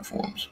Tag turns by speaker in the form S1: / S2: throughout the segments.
S1: platforms.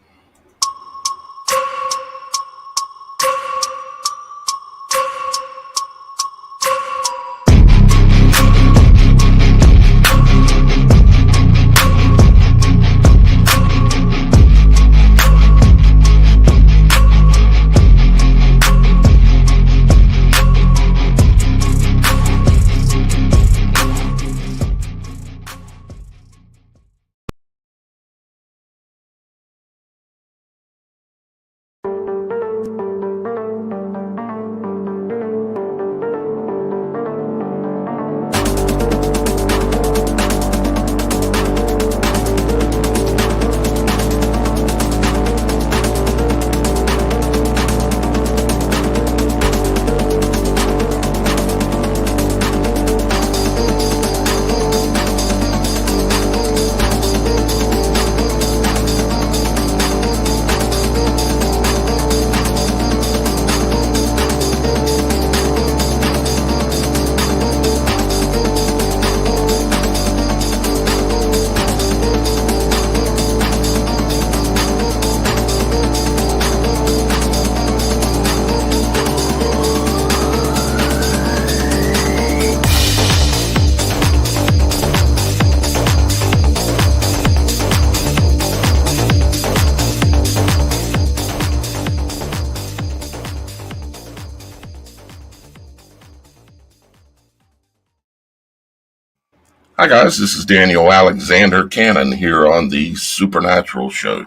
S1: Hi guys, this is Daniel Alexander Cannon here on the Supernatural Show.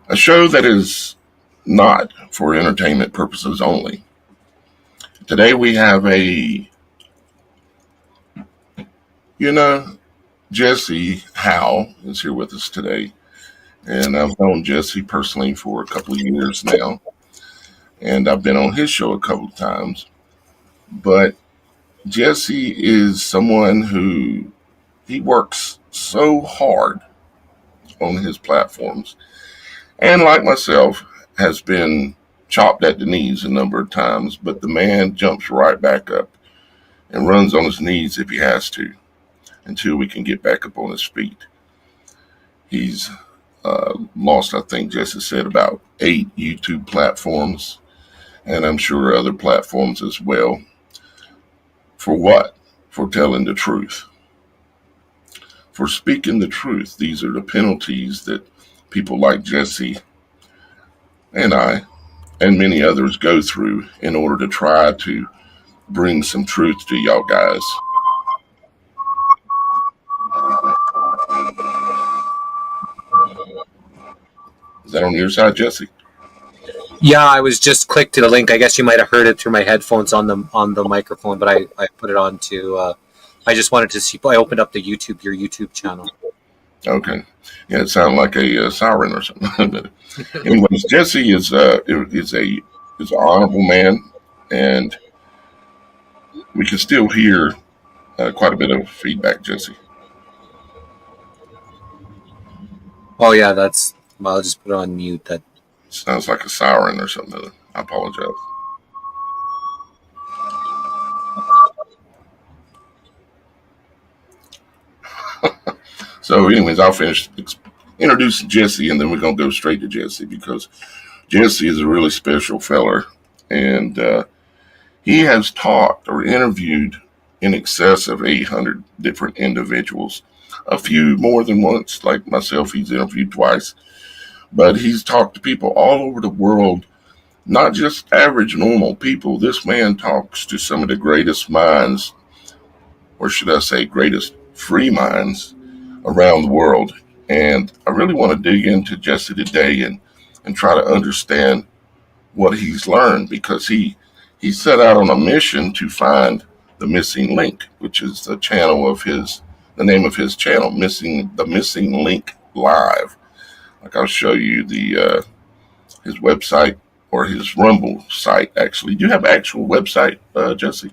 S1: A show that is not for entertainment purposes only. Today we have Jesse Howe is here with us today. And I've known Jesse personally for a couple of years now. And I've been on his show a couple of times. But Jesse is someone who he works so hard on his platforms, and like myself, has been chopped at the knees a number of times, but the man jumps right back up and runs on his knees if he has to until we can get back up on his feet. He's lost, I think Jesse said, about 8 YouTube platforms, and I'm sure other platforms as well. For what? For telling the truth. For speaking the truth. These are the penalties that people like Jesse and I and many others go through in order to try to bring some truth to y'all guys. Is that on your side, Jesse?
S2: Yeah, I was just clicked to the link. I guess you might have heard it through my headphones on the microphone, but I put it on to. I just wanted to see. I opened up your YouTube channel.
S1: Okay, yeah, it sounded like a siren or something. Anyways, Jesse is an honorable man, and we can still hear quite a bit of feedback, Jesse.
S2: Oh yeah, I'll just put it on mute. That
S1: sounds like a siren or something. I apologize. So anyways, I'll finish introducing Jesse, and then we're going to go straight to Jesse, because Jesse is a really special feller, and he has talked or interviewed in excess of 800 different individuals. A few more than once, like myself, he's interviewed twice. But he's talked to people all over the world, not just average, normal people. This man talks to some of the greatest minds, or should I say greatest free minds, around the world. And I really want to dig into Jesse today and try to understand what he's learned, because he set out on a mission to find the missing link, which is the name of his channel, the Missing Link Live. Like, I'll show you his website, or his Rumble site. Actually, do you have an actual website, Jesse?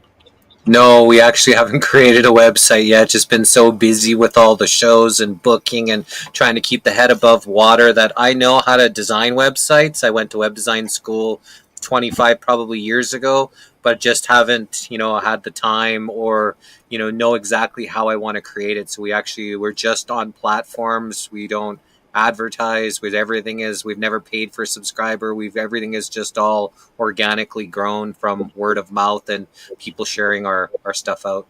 S2: No, we actually haven't created a website yet. Just been so busy with all the shows and booking and trying to keep the head above water that I know how to design websites. I went to web design school 25 probably years ago, but just haven't, had the time or, know exactly how I want to create it. So we're just on platforms. We don't advertised. With everything is we've never paid for a subscriber. Everything is just all organically grown from word of mouth and people sharing our stuff out.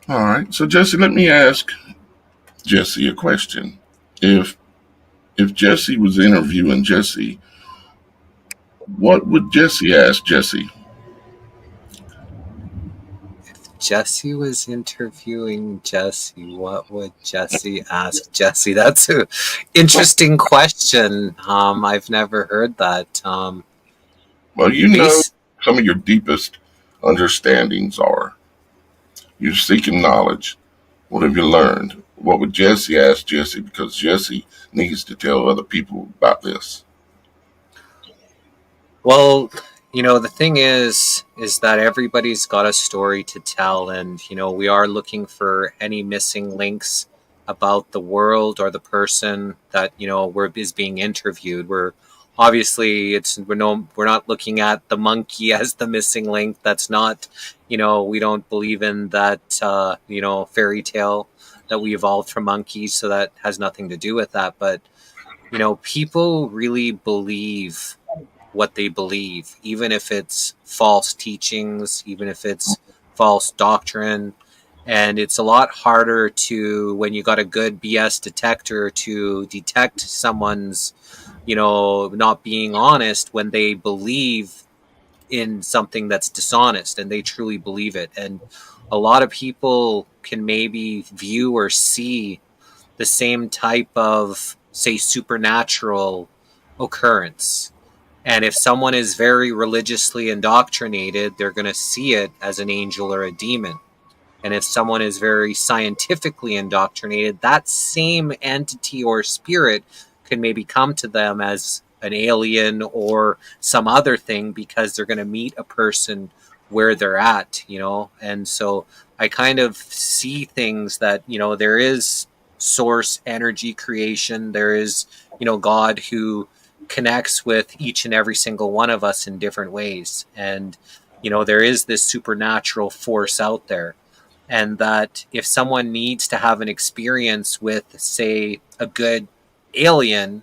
S1: All right. So Jesse, let me ask Jesse a question. If Jesse was interviewing Jesse, what would Jesse ask Jesse?
S2: Jesse was interviewing Jesse. What would Jesse ask Jesse? That's an interesting question. I've never heard that.
S1: Well, you know,
S2: Base.
S1: some of your deepest understandings are. You're seeking knowledge. What have you learned? What would Jesse ask Jesse? Because Jesse needs to tell other people about this.
S2: Well, the thing is that everybody's got a story to tell, and we are looking for any missing links about the world or the person that is being interviewed. We're obviously we're not looking at the monkey as the missing link. That's not, we don't believe in that fairy tale that we evolved from monkeys, so that has nothing to do with that. But people really believe what they believe, even if it's false teachings, even if it's false doctrine. And it's a lot harder to, when you got a good BS detector, to detect someone's, not being honest when they believe in something that's dishonest and they truly believe it. And a lot of people can maybe view or see the same type of, say, supernatural occurrence. And if someone is very religiously indoctrinated, they're going to see it as an angel or a demon. And if someone is very scientifically indoctrinated, that same entity or spirit could maybe come to them as an alien or some other thing, because they're going to meet a person where they're at, And so I kind of see things that, there is source energy creation. There is, God who connects with each and every single one of us in different ways. And, there is this supernatural force out there. And that if someone needs to have an experience with, say, a good alien,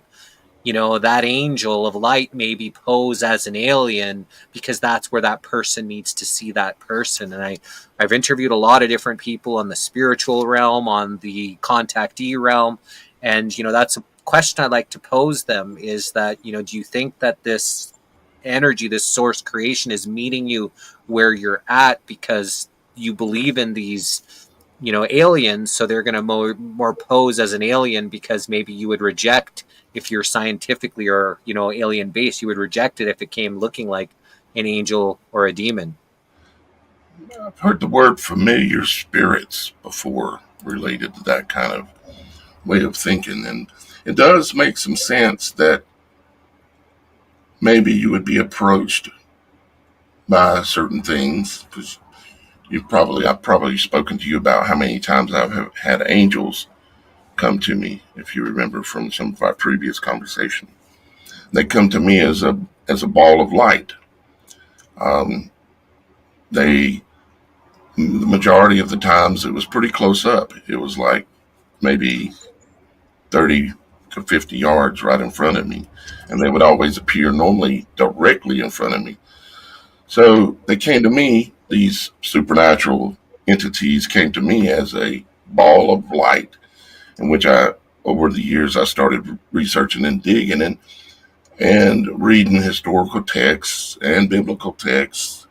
S2: that angel of light maybe pose as an alien, because that's where that person needs to see that person. And I've interviewed a lot of different people on the spiritual realm, on the contactee realm. And, that's a question I'd like to pose them, is that, do you think that this energy, this source creation, is meeting you where you're at because you believe in these aliens, so they're going to more pose as an alien, because maybe you would reject, if you're scientifically or alien based, you would reject it if it came looking like an angel or a demon.
S1: I've heard the word familiar spirits before related to that kind of way of thinking, and it does make some sense that maybe you would be approached by certain things, because I've probably spoken to you about how many times I've had angels come to me. If you remember from some of our previous conversation, they come to me as a ball of light. Um, they The majority of the times it was pretty close up. It was like maybe 30 to 50 yards right in front of me, and they would always appear normally directly in front of me. So they came to me, these supernatural entities came to me as a ball of light, in which over the years, I started researching and digging and reading historical texts and biblical texts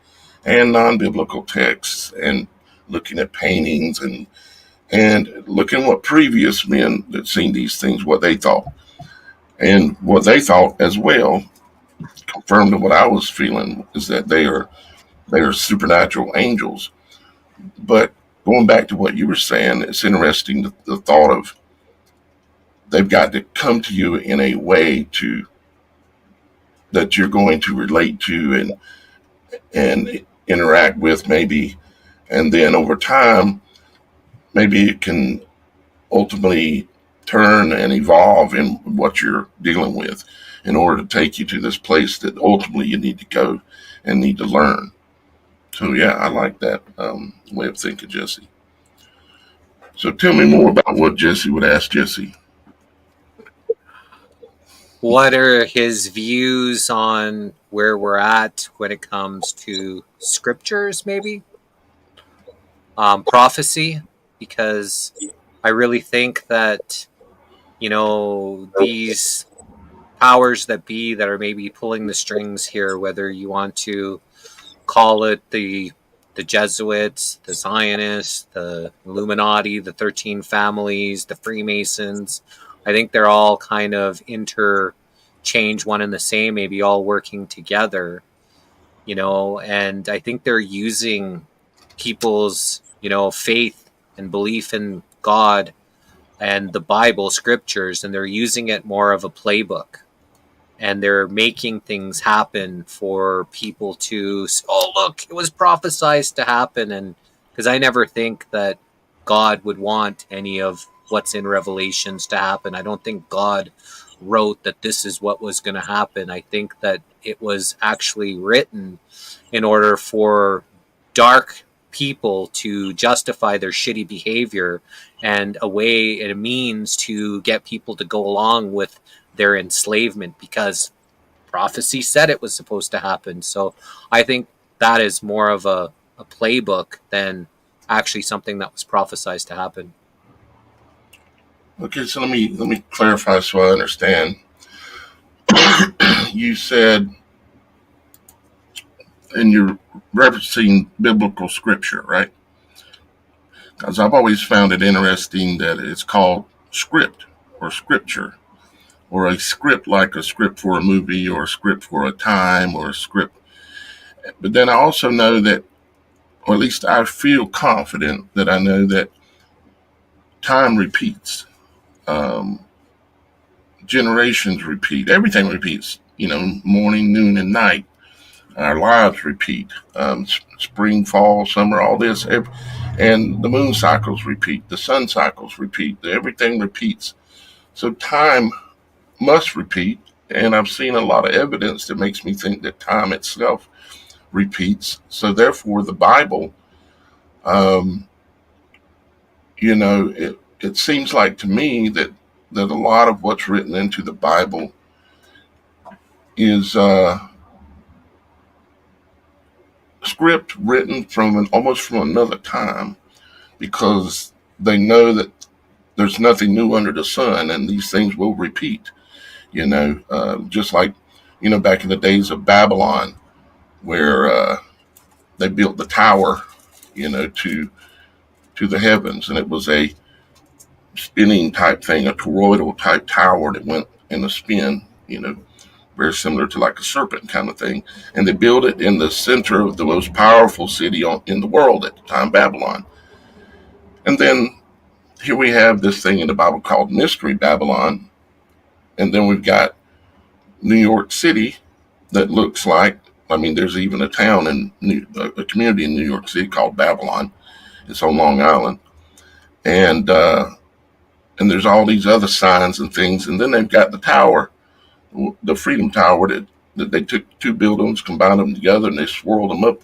S1: and non-biblical texts, and looking at paintings and looking what previous men that seen these things, what they thought. And what they thought as well confirmed what I was feeling, is that they are supernatural angels. But going back to what you were saying, it's interesting, the thought of they've got to come to you in a way that you're going to relate to and interact with, maybe, and then over time maybe it can ultimately turn and evolve in what you're dealing with, in order to take you to this place that ultimately you need to go and need to learn. So yeah, I like that way of thinking, Jesse. So tell me more about what Jesse would ask Jesse.
S2: what are his views on where we're at when it comes to scriptures, maybe prophecy, because I really think that these powers that be that are maybe pulling the strings here, whether you want to call it the Jesuits, the Zionists, the Illuminati, the 13 families, the Freemasons. I think they're all kind of interchange one and the same, maybe all working together, and I think they're using people's, faith and belief in God and the Bible scriptures, and they're using it more of a playbook, and they're making things happen for people to, oh, look, it was prophesized to happen. And because I never think that God would want any of what's in Revelations to happen. I don't think God wrote that this is what was going to happen. I think that it was actually written in order for dark people to justify their shitty behavior, and a means to get people to go along with their enslavement, because prophecy said it was supposed to happen. So I think that is more of a playbook than actually something that was prophesized to happen.
S1: Okay, so let me clarify so I understand. You said, and you're referencing biblical scripture, right? Because I've always found it interesting that it's called script or scripture, or a script like a script for a movie or a script for a time or a script. But then I also know that, or at least I feel confident that I know that time repeats. Um, Generations repeat. Everything repeats. Morning, noon, and night. Our lives repeat. Spring, fall, summer, all this. And the moon cycles repeat. The sun cycles repeat. Everything repeats. So time must repeat. And I've seen a lot of evidence that makes me think that time itself repeats. So therefore, the Bible, um, it seems like to me that a lot of what's written into the Bible is script written almost from another time, because they know that there's nothing new under the sun, and these things will repeat. Just like back in the days of Babylon, where they built the tower, to the heavens, and it was a spinning type thing, a toroidal type tower that went in a spin, very similar to like a serpent kind of thing. And they built it in the center of the most powerful city in the world at the time, Babylon. And then here we have this thing in the Bible called Mystery Babylon. And then we've got New York City that looks like, there's even a town a community in New York City called Babylon. It's on Long Island. And there's all these other signs and things. And then they've got the tower, the Freedom Tower, that they took two buildings, combined them together, and they swirled them up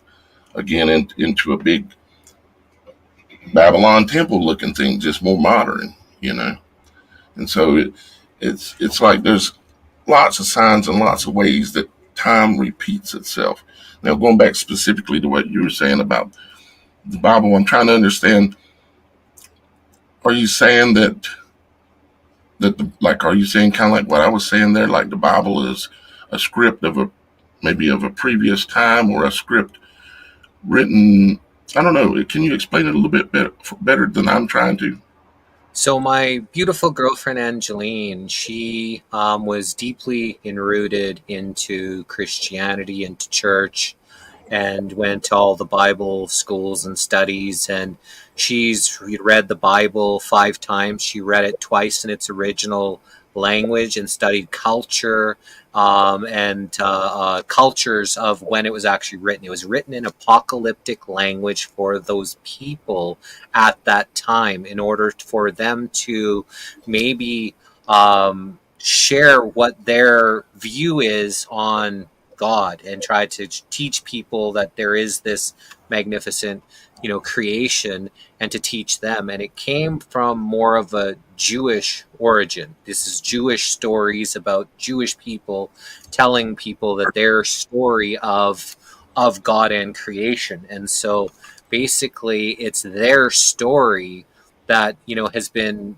S1: again into a big Babylon temple looking thing, just more modern. And so it's like there's lots of signs and lots of ways that time repeats itself. Now, going back specifically to what you were saying about the Bible, I'm trying to understand, are you saying are you saying kind of like what I was saying there, like the Bible is a script maybe of a previous time, or a script written, I don't know, can you explain it a little bit better than I'm trying to?
S2: So my beautiful girlfriend Angeline, she was deeply enrooted into Christianity, into church, and went to all the Bible schools and studies. And she's read the Bible 5 times. She read it twice in its original language and studied culture and cultures of when it was actually written. It was written in apocalyptic language for those people at that time, in order for them to maybe share what their view is on God, and try to teach people that there is this magnificent creation, and to teach them. And it came from more of a Jewish origin. This is Jewish stories about Jewish people telling people that their story of God and creation. And so basically it's their story that has been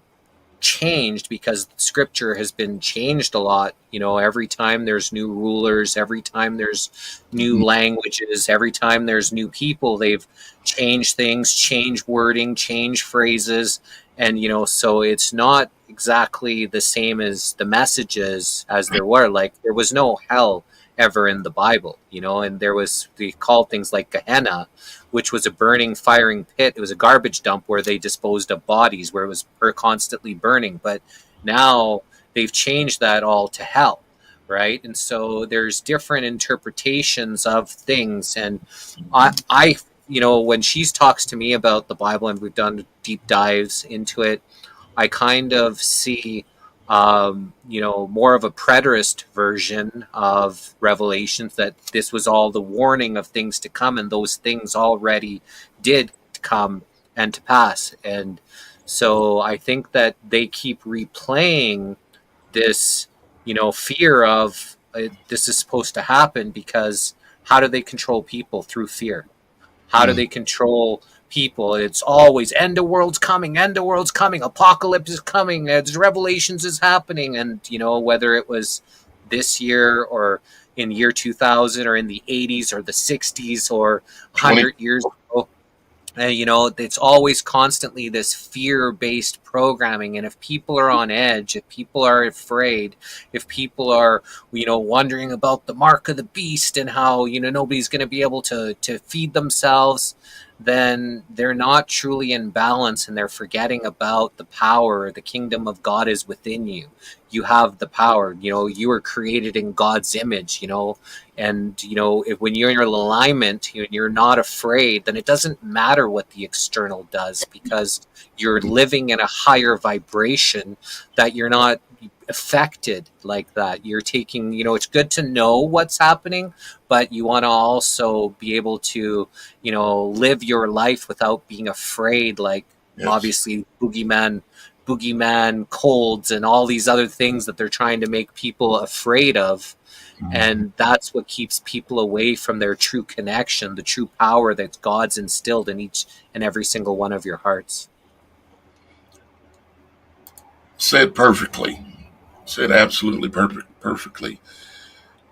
S2: changed because scripture has been changed a lot. Every time there's new rulers, every time there's new languages, every time there's new people, they've changed things, changed wording, changed phrases. And so it's not exactly the same as the messages as there were. Like, there was no hell ever in the Bible, and there was, they called things like Gehenna, which was a burning, firing pit. It was a garbage dump where they disposed of bodies, where it was constantly burning. But now they've changed that all to hell, right? And so there's different interpretations of things. And I when she talks to me about the Bible, and we've done deep dives into it, I kind of see more of a preterist version of Revelations, that this was all the warning of things to come, and those things already did come and to pass. And so I think that they keep replaying this, fear of this is supposed to happen, because how do they control people? Through fear. How do they control people? It's always end of world's coming, apocalypse is coming, Revelations is happening. And whether it was this year or in year 2000 or in the 80s or the 60s or 100 years ago, it's always constantly this fear-based programming. And if people are on edge, if people are afraid, if people are, wondering about the mark of the beast and how, nobody's going to be able to feed themselves, then they're not truly in balance, and they're forgetting about the power. The kingdom of God is within you. You have the power. You were created in God's image, and when you're in alignment, you're not afraid, then it doesn't matter what the external does, because you're living in a higher vibration, that you're not affected like that. You're taking, it's good to know what's happening, but you want to also be able to, live your life without being afraid. Like, obviously boogeyman colds and all these other things that they're trying to make people afraid of. And that's what keeps people away from their true connection, the true power that God's instilled in each and every single one of your hearts.
S1: Said perfectly. Said absolutely perfectly.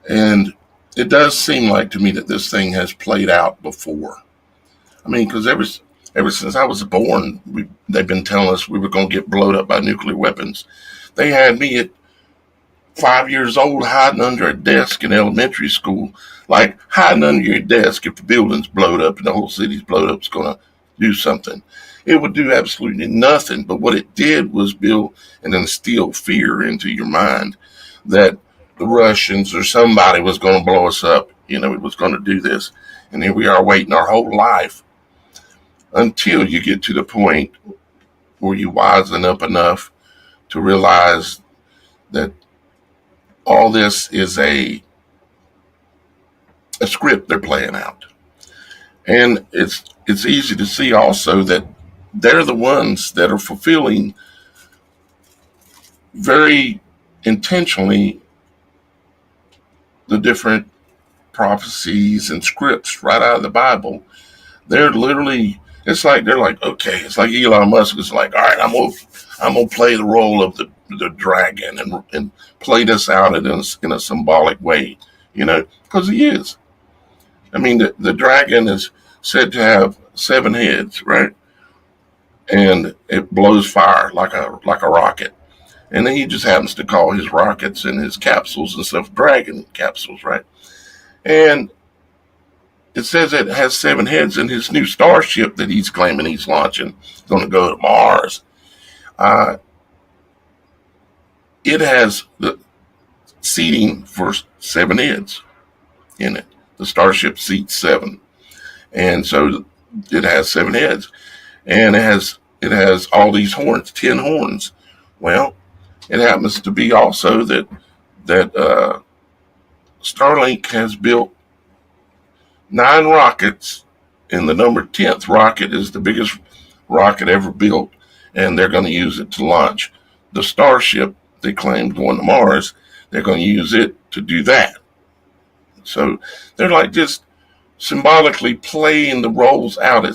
S1: And it does seem like to me that this thing has played out before. I mean, because ever since I was born, they've been telling us we were going to get blown up by nuclear weapons. They had me at 5 years old hiding under a desk in elementary school. Like, hiding under your desk, if the building's blowed up and the whole city's blowed up, it's going to do something. It would do absolutely nothing. But what it did was build and instill fear into your mind that the Russians or somebody was going to blow us up. It was going to do this. And here we are waiting our whole life until you get to the point where you wisen up enough to realize that all this is a script they're playing out. And it's easy to see also that they're the ones that are fulfilling very intentionally the different prophecies and scripts right out of the Bible. They're literally, they're like, okay, it's like Elon Musk is like, all right, I'm gonna play the role of the dragon and play this out in a symbolic way, because he is. I mean, the dragon is said to have 7 heads, right? And it blows fire like a rocket. And then he just happens to call his rockets and his capsules and stuff dragon capsules, right? And it says it has 7 heads, and his new starship that he's claiming he's launching is going to go to Mars. It has the seating for 7 heads in it. The starship seats 7, and so it has 7 heads, and it has all these horns, 10 horns. Well, it happens to be also that Starlink has built 9 rockets And the number 10th rocket is the biggest rocket ever built, and they're going to use it to launch the Starship they claimed going to Mars. They're going to use it to do that. So they're like just symbolically playing the roles out.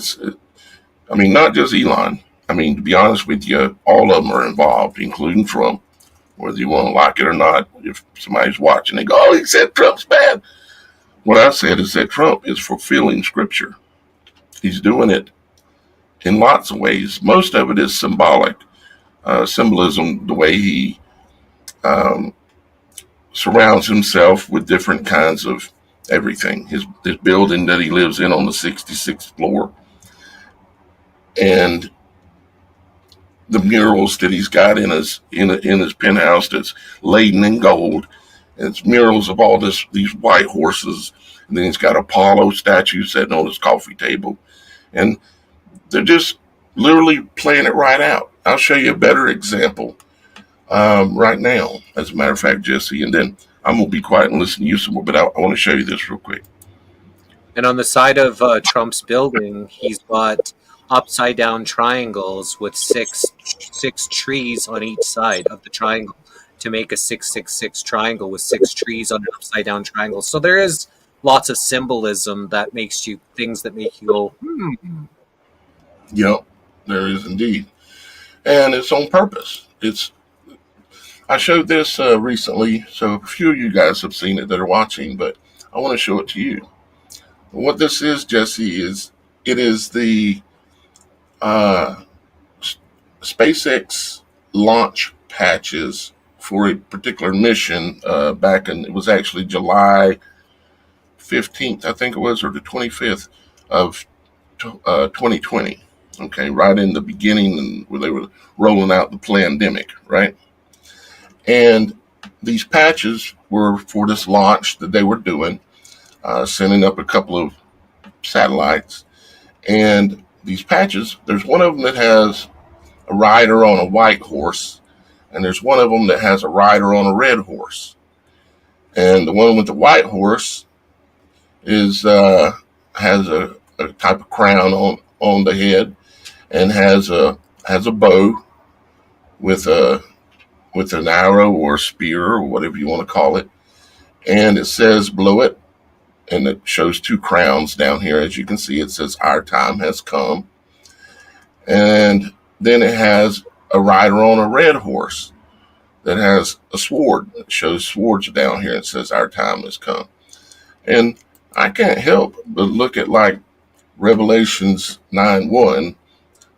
S1: I mean, not just Elon. I mean, to be honest with you, all of them are involved, including Trump, whether you want to like it or not. If somebody's watching, they go, "Oh, he said Trump's bad." What I said is that Trump is fulfilling scripture. He's doing it in lots of ways. Most of it is symbolic, symbolism, the way he um, surrounds himself with different kinds of everything. His building that he lives in on the 66th floor, and the murals that he's got in his penthouse that's laden in gold. And it's murals of all these white horses, and then he's got Apollo statue sitting on his coffee table, and they're just literally playing it right out. I'll show you a better example right now, as a matter of fact, Jesse, and then I'm going to be quiet and listen to you some more, but I want to show you this real quick.
S2: And on the side of Trump's building, he's got upside down triangles with six trees on each side of the triangle to make a 666 triangle with 6 trees on an upside down triangle. So there is lots of symbolism that makes you things that make you go,
S1: Yep, there is indeed, and it's on purpose. I showed this recently, so a few of you guys have seen it that are watching, but I want to show it to you. What this is, Jesse, it is the uh, SpaceX launch patches for a particular mission back in, it was actually July 15th, I think it was, or the 25th of 2020. Okay, right in the beginning where they were rolling out the pandemic, right? And these patches were for this launch that they were doing, sending up a couple of satellites. And these patches, there's one of them that has a rider on a white horse, and there's one of them that has a rider on a red horse. And the one with the white horse is has a type of crown on the head, and has a bow with an arrow or a spear or whatever you want to call it, and it says "blow it," and it shows two crowns down here. As you can see, it says "Our time has come," and then it has a rider on a red horse that has a sword. It shows swords down here. It says "Our time has come," and I can't help but look at like Revelations 9:1.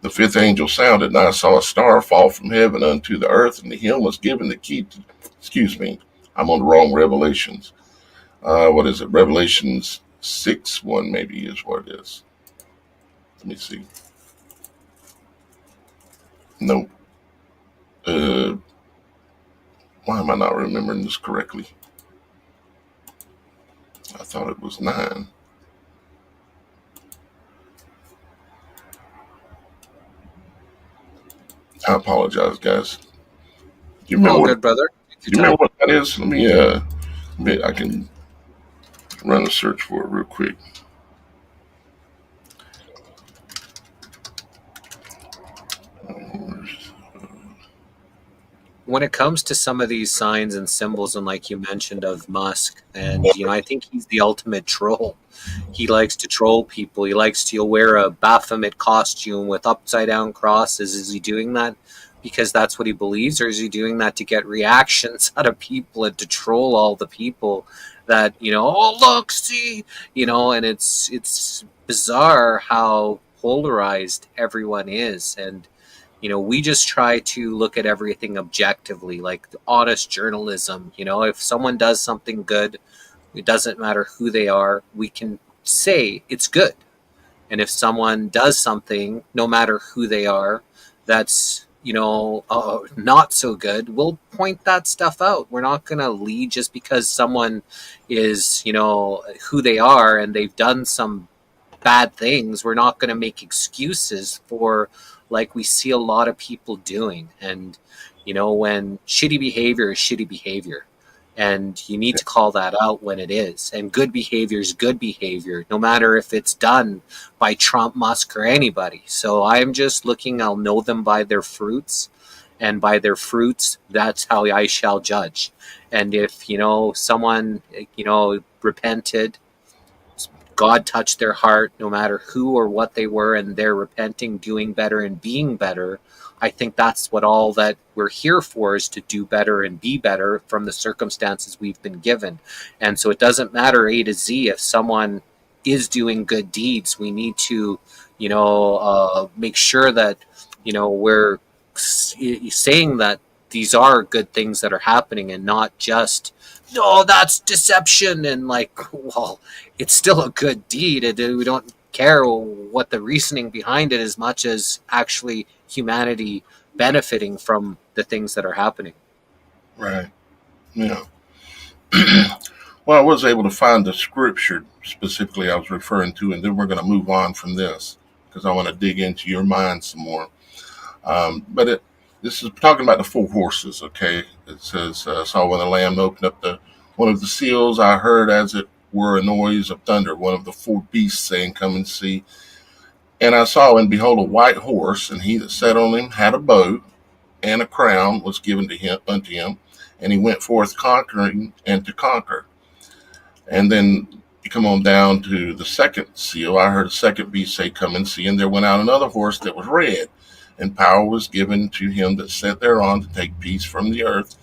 S1: The fifth angel sounded, and I saw a star fall from heaven unto the earth, and to him was given the key to, excuse me, I'm on the wrong Revelations. What is it? Revelations 6:1 maybe is what it is. Let me see. Nope. Why am I not remembering this correctly? I thought it was 9. I apologize, guys. Do you remember
S2: all
S1: what?
S2: good, brother. Take
S1: Do
S2: your
S1: you
S2: time.
S1: remember what that is? Let me. I can run a search for it real quick.
S2: When it comes to some of these signs and symbols, and like you mentioned of Musk, and I think he's the ultimate troll. He likes to troll people. He likes to wear a Baphomet costume with upside down crosses. Is he doing that because that's what he believes, or is he doing that to get reactions out of people and to troll all the people that oh look, see, and it's bizarre how polarized everyone is. And we just try to look at everything objectively, like honest journalism. If someone does something good, it doesn't matter who they are, we can say it's good. And if someone does something, no matter who they are, that's not so good, we'll point that stuff out. We're not going to lead just because someone is who they are and they've done some bad things. We're not going to make excuses for, like we see a lot of people doing. And when shitty behavior is shitty behavior, And you need to call that out when it is. And good behavior is good behavior, no matter if it's done by Trump, Musk, or anybody. So I'm just looking, I'll know them by their fruits. And by their fruits, that's how I shall judge. And if, someone, repented, God touched their heart, no matter who or what they were, and they're repenting, doing better, and being better. I think that's what all that we're here for, is to do better and be better from the circumstances we've been given. And so it doesn't matter A to Z. If someone is doing good deeds, we need to, make sure that, we're saying that these are good things that are happening, and not just, no, that's deception, and like, well, it's still a good deed. We don't care what the reasoning behind it, as much as actually humanity benefiting from the things that are happening.
S1: Right. Yeah. Well, I was able to find the scripture specifically I was referring to, and then we're going to move on from this because I want to dig into your mind some more. But this is talking about the four horses. Okay, it says, "Saw when the Lamb opened up one of the seals, I heard as it were a noise of thunder. One of the four beasts saying, 'Come and see.' And I saw, and behold, a white horse, and he that sat on him had a bow, and a crown was given to him unto him, and he went forth conquering and to conquer." And then you come on down to the second seal. I heard a second beast say, "Come and see." And there went out another horse that was red, and power was given to him that sat thereon to take peace from the earth,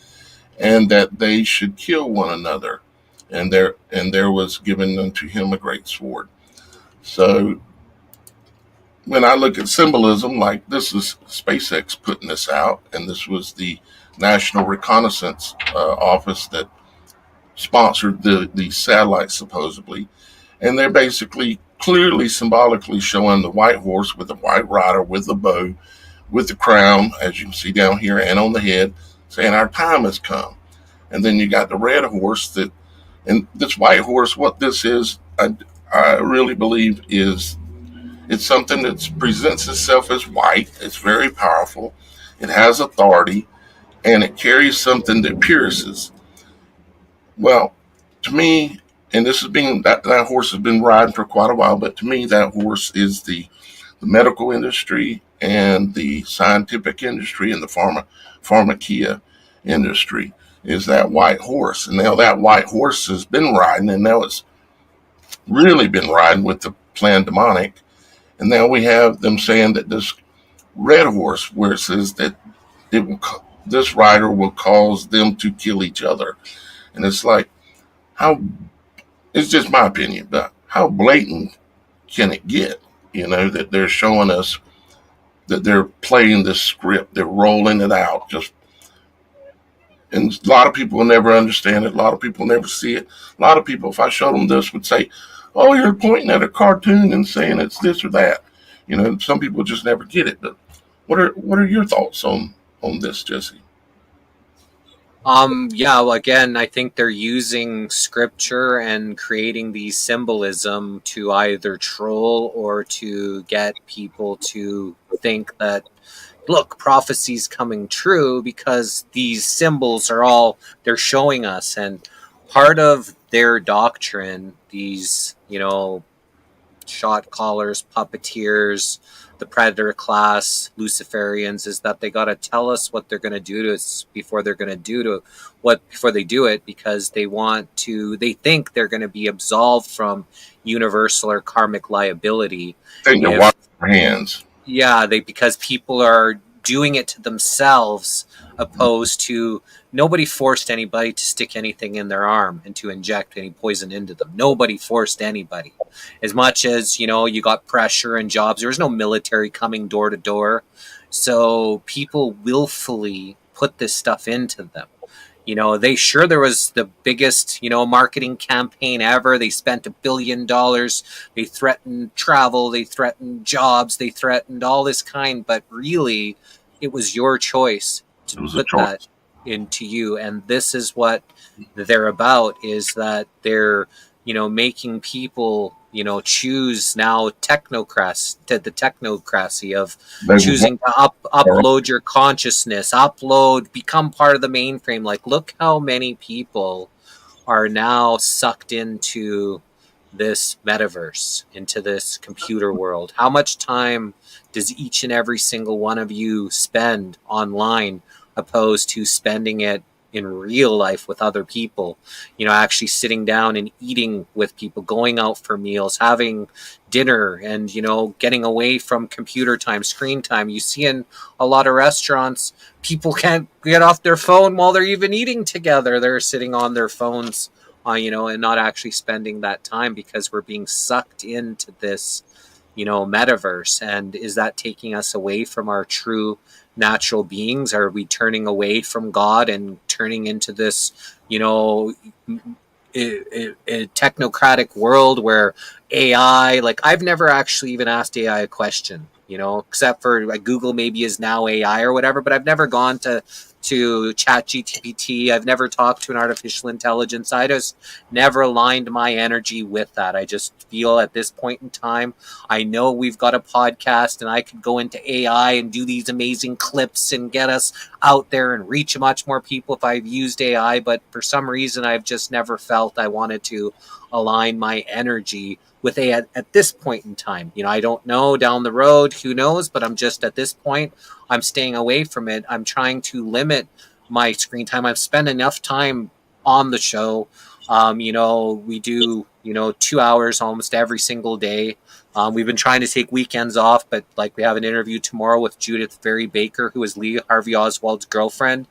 S1: and that they should kill one another. And there was given unto him a great sword. So when I look at symbolism, like this is SpaceX putting this out, and this was the National Reconnaissance Office that sponsored the satellite supposedly, and they're basically clearly symbolically showing the white horse with the white rider with the bow, with the crown, as you can see down here, and on the head, saying our time has come. And then you got the red horse and this white horse. What this is, I really believe it's something that presents itself as white. It's very powerful. It has authority, and it carries something that pierces. Well, to me, and this has been that horse has been riding for quite a while, but to me, that horse is the medical industry and the scientific industry and the pharmacia industry is that white horse. And now that white horse has been riding, and now it's really been riding with the plan demonic. And now we have them saying that this red horse, where it says that this rider will cause them to kill each other. And it's like, how, it's just my opinion, but how blatant can it get? That they're showing us that they're playing this script, they're rolling it out. And a lot of people will never understand it. A lot of people never see it. A lot of people, if I showed them this, would say, "Oh, you're pointing at a cartoon and saying it's this or that." Some people just never get it. But what are your thoughts on this, Jesse?
S2: Yeah, well, again, I think they're using scripture and creating the symbolism to either troll or to get people to think that, look, prophecy's coming true, because these symbols are all they're showing us. And part of their doctrine, these, shot callers, puppeteers, the predator class, Luciferians, is that they got to tell us what they're going to do to us before they're going to before they do it, because they think they're going to be absolved from universal or karmic liability.
S1: Take your wash your hands.
S2: Yeah, because people are doing it to themselves, opposed to nobody forced anybody to stick anything in their arm and to inject any poison into them. Nobody forced anybody. As much as, you got pressure and jobs, there was no military coming door to door. So people willfully put this stuff into them. There was the biggest, marketing campaign ever. They spent $1 billion. They threatened travel. They threatened jobs. They threatened all this kind. But really, it was your choice to put that into you. And this is what they're about, is that they're making people, choose now the technocracy of
S1: They
S2: choosing to upload your consciousness, become part of the mainframe. Like, look how many people are now sucked into this metaverse, into this computer world. How much time does each and every single one of you spend online opposed to spending it in real life with other people? Actually sitting down and eating with people, going out for meals, having dinner, and getting away from computer time, screen time. You see in a lot of restaurants, people can't get off their phone while they're even eating together. They're sitting on their phones, and not actually spending that time because we're being sucked into this, metaverse. And is that taking us away from our true natural beings? Are we turning away from God and turning into this, a technocratic world where AI, like, I've never actually even asked AI a question, except for like Google maybe is now AI or whatever, but I've never gone to chat GTPT. I've never talked to an artificial intelligence. I just never aligned my energy with that. I just feel at this point in time, I know we've got a podcast and I could go into AI and do these amazing clips and get us out there and reach much more people if I've used AI. But for some reason, I've just never felt I wanted to align my energy with AI at this point in time. I don't know down the road, who knows, but I'm just at this point, I'm staying away from it. I'm trying to limit my screen time. I've spent enough time on the show. We do, 2 hours almost every single day. We've been trying to take weekends off, but like we have an interview tomorrow with Judith Very Baker, who is Lee Harvey Oswald's girlfriend,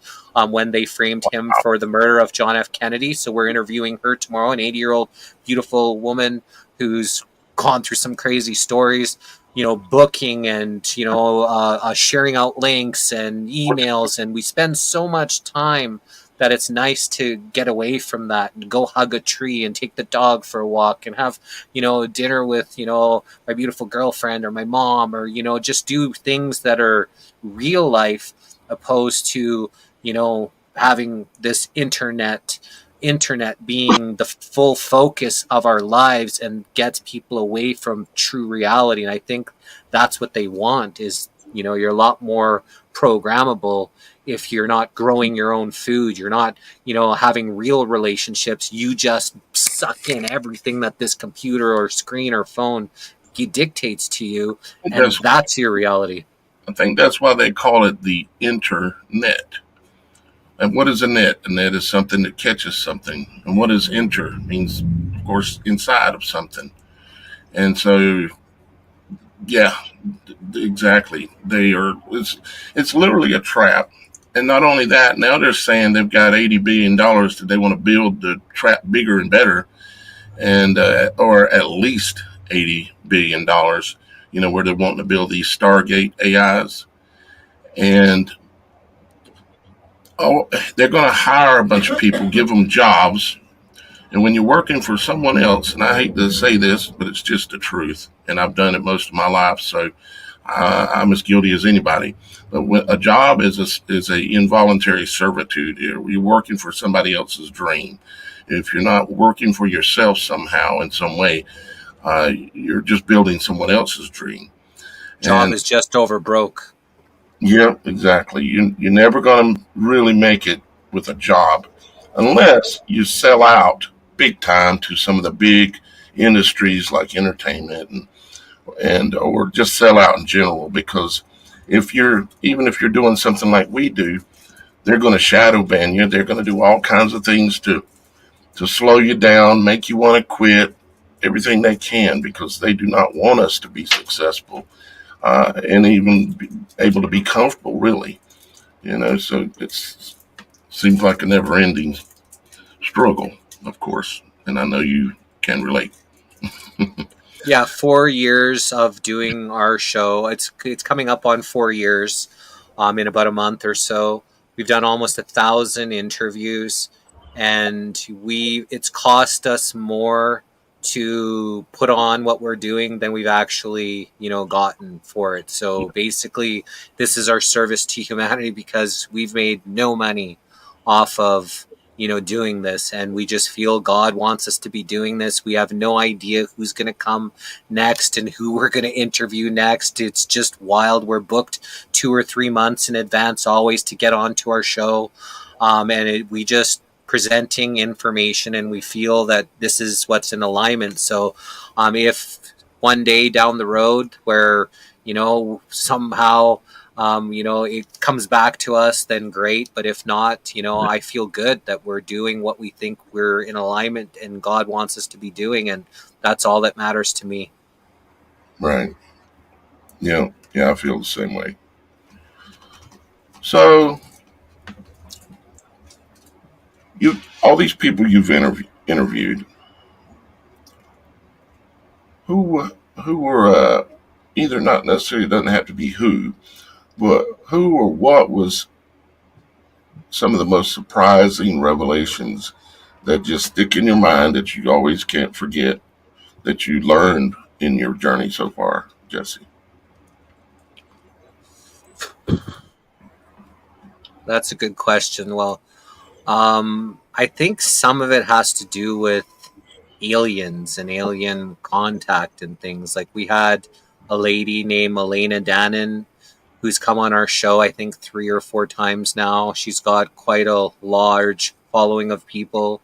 S2: when they framed him for the murder of John F. Kennedy. So we're interviewing her tomorrow, an 80-year-old beautiful woman who's gone through some crazy stories, booking and, sharing out links and emails. And we spend so much time that it's nice to get away from that and go hug a tree and take the dog for a walk and have, dinner with, my beautiful girlfriend or my mom, or, just do things that are real life opposed to, having this internet being the full focus of our lives and gets people away from true reality. And I think that's what they want is, you're a lot more programmable if you're not growing your own food, you're not, having real relationships. You just suck in everything that this computer or screen or phone dictates to you, and
S1: That's,
S2: that's your reality.
S1: I think that's why they call it the internet. And what is a net? A net is something that catches something. And what is inter? Means, of course, inside of something. And so, yeah, exactly. They are. It's literally a trap. And not only that, now they're saying they've got $80 billion that they want to build the trap bigger and better, and or at least $80 billion. Where they're wanting to build these Stargate AIs, and oh, they're going to hire a bunch of people, give them jobs. And when you're working for someone else, and I hate to say this, but it's just the truth, and I've done it most of my life, so I'm as guilty as anybody. But when a job is a involuntary servitude. You're working for somebody else's dream. If you're not working for yourself somehow in some way, you're just building someone else's dream.
S2: Job
S1: And
S2: is just over broke.
S1: yeah, exactly. You're never going to really make it with a job unless you sell out big time to some of the big industries like entertainment and or just sell out in general. Because if you're doing something like we do, they're going to shadow ban you. They're going to do all kinds of things to slow you down, make you want to quit, everything they can, because they do not want us to be successful and even be able to be comfortable, really. So it seems like a never-ending struggle, of course, and I know you can relate.
S2: Yeah, 4 years of doing our show. It's coming up on 4 years, in about a month or so. We've done almost 1,000 interviews, and it's cost us more to put on what we're doing than we've actually, gotten for it. So basically, this is our service to humanity because we've made no money off of doing this, and we just feel God wants us to be doing this. We have no idea who's going to come next and who we're going to interview next. It's just wild. We're booked 2 or 3 months in advance always to get onto our show, we just presenting information, and we feel that this is what's in alignment. So if one day down the road where somehow it comes back to us, then great. But if not, I feel good that we're doing what we think we're in alignment and God wants us to be doing. And that's all that matters to me.
S1: Right. Yeah. Yeah, I feel the same way. So all these people you've interviewed, who who were either, not necessarily, doesn't have to be who, but who or what was some of the most surprising revelations that just stick in your mind that you always can't forget, that you learned in your journey so far, Jesse?
S2: That's a good question. Well, I think some of it has to do with aliens and alien contact and things. Like, we had a lady named Elena Dannon who's come on our show, I think 3 or 4 times now. She's got quite a large following of people,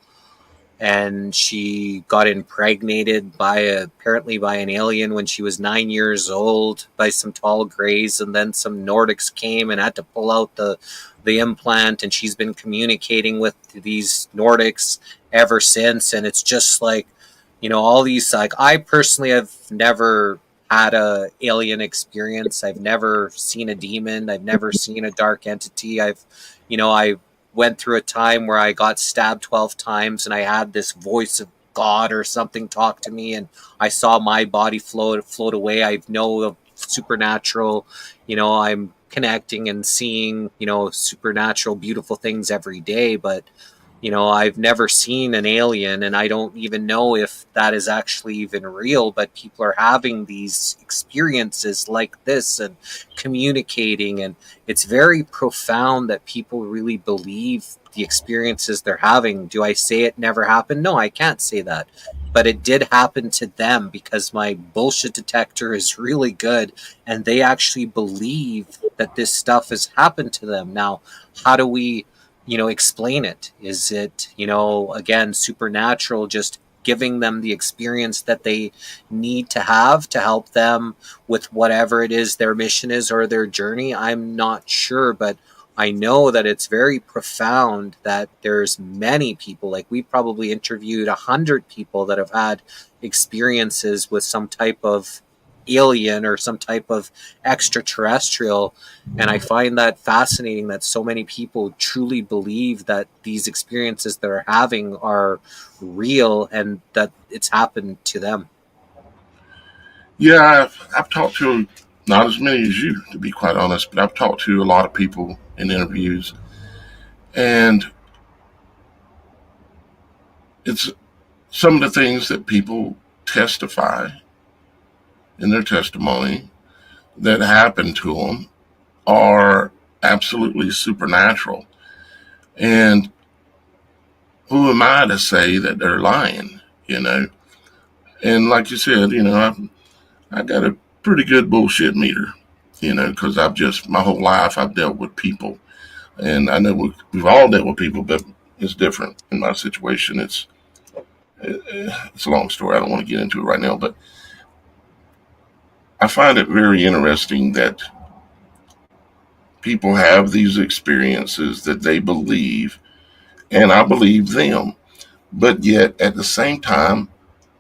S2: and she got impregnated apparently by an alien when she was 9 years old, by some tall grays, and then some Nordics came and had to pull out the implant, and she's been communicating with these Nordics ever since. And it's just like, all these, like, I personally have never had a alien experience. I've never seen a demon. I've never seen a dark entity. I went through a time where I got stabbed 12 times and I had this voice of God or something talk to me, and I saw my body float away. I know of supernatural, I'm connecting and seeing, supernatural beautiful things every day, but I've never seen an alien, and I don't even know if that is actually even real, but people are having these experiences like this and communicating, and it's very profound that people really believe the experiences they're having. Do I say it never happened? No, I can't say that. But it did happen to them because my bullshit detector is really good, and they actually believe that this stuff has happened to them. Now, how do we explain it? Is it, again, supernatural, just giving them the experience that they need to have to help them with whatever it is their mission is or their journey? I'm not sure, but I know that it's very profound that there's many people, like we probably interviewed 100 people that have had experiences with some type of alien or some type of extraterrestrial. And I find that fascinating that so many people truly believe that these experiences they're having are real and that it's happened to them.
S1: Yeah, I've talked to, not as many as you, to be quite honest, but I've talked to a lot of people in interviews, and it's some of the things that people testify in their testimony that happen to them are absolutely supernatural. And who am I to say that they're lying, you know? And like you said, I got a pretty good bullshit meter, because my whole life I've dealt with people. And I know we've all dealt with people, but it's different in my situation. It's a long story. I don't want to get into it right now, but I find it very interesting that people have these experiences that they believe, and I believe them. But yet, at the same time,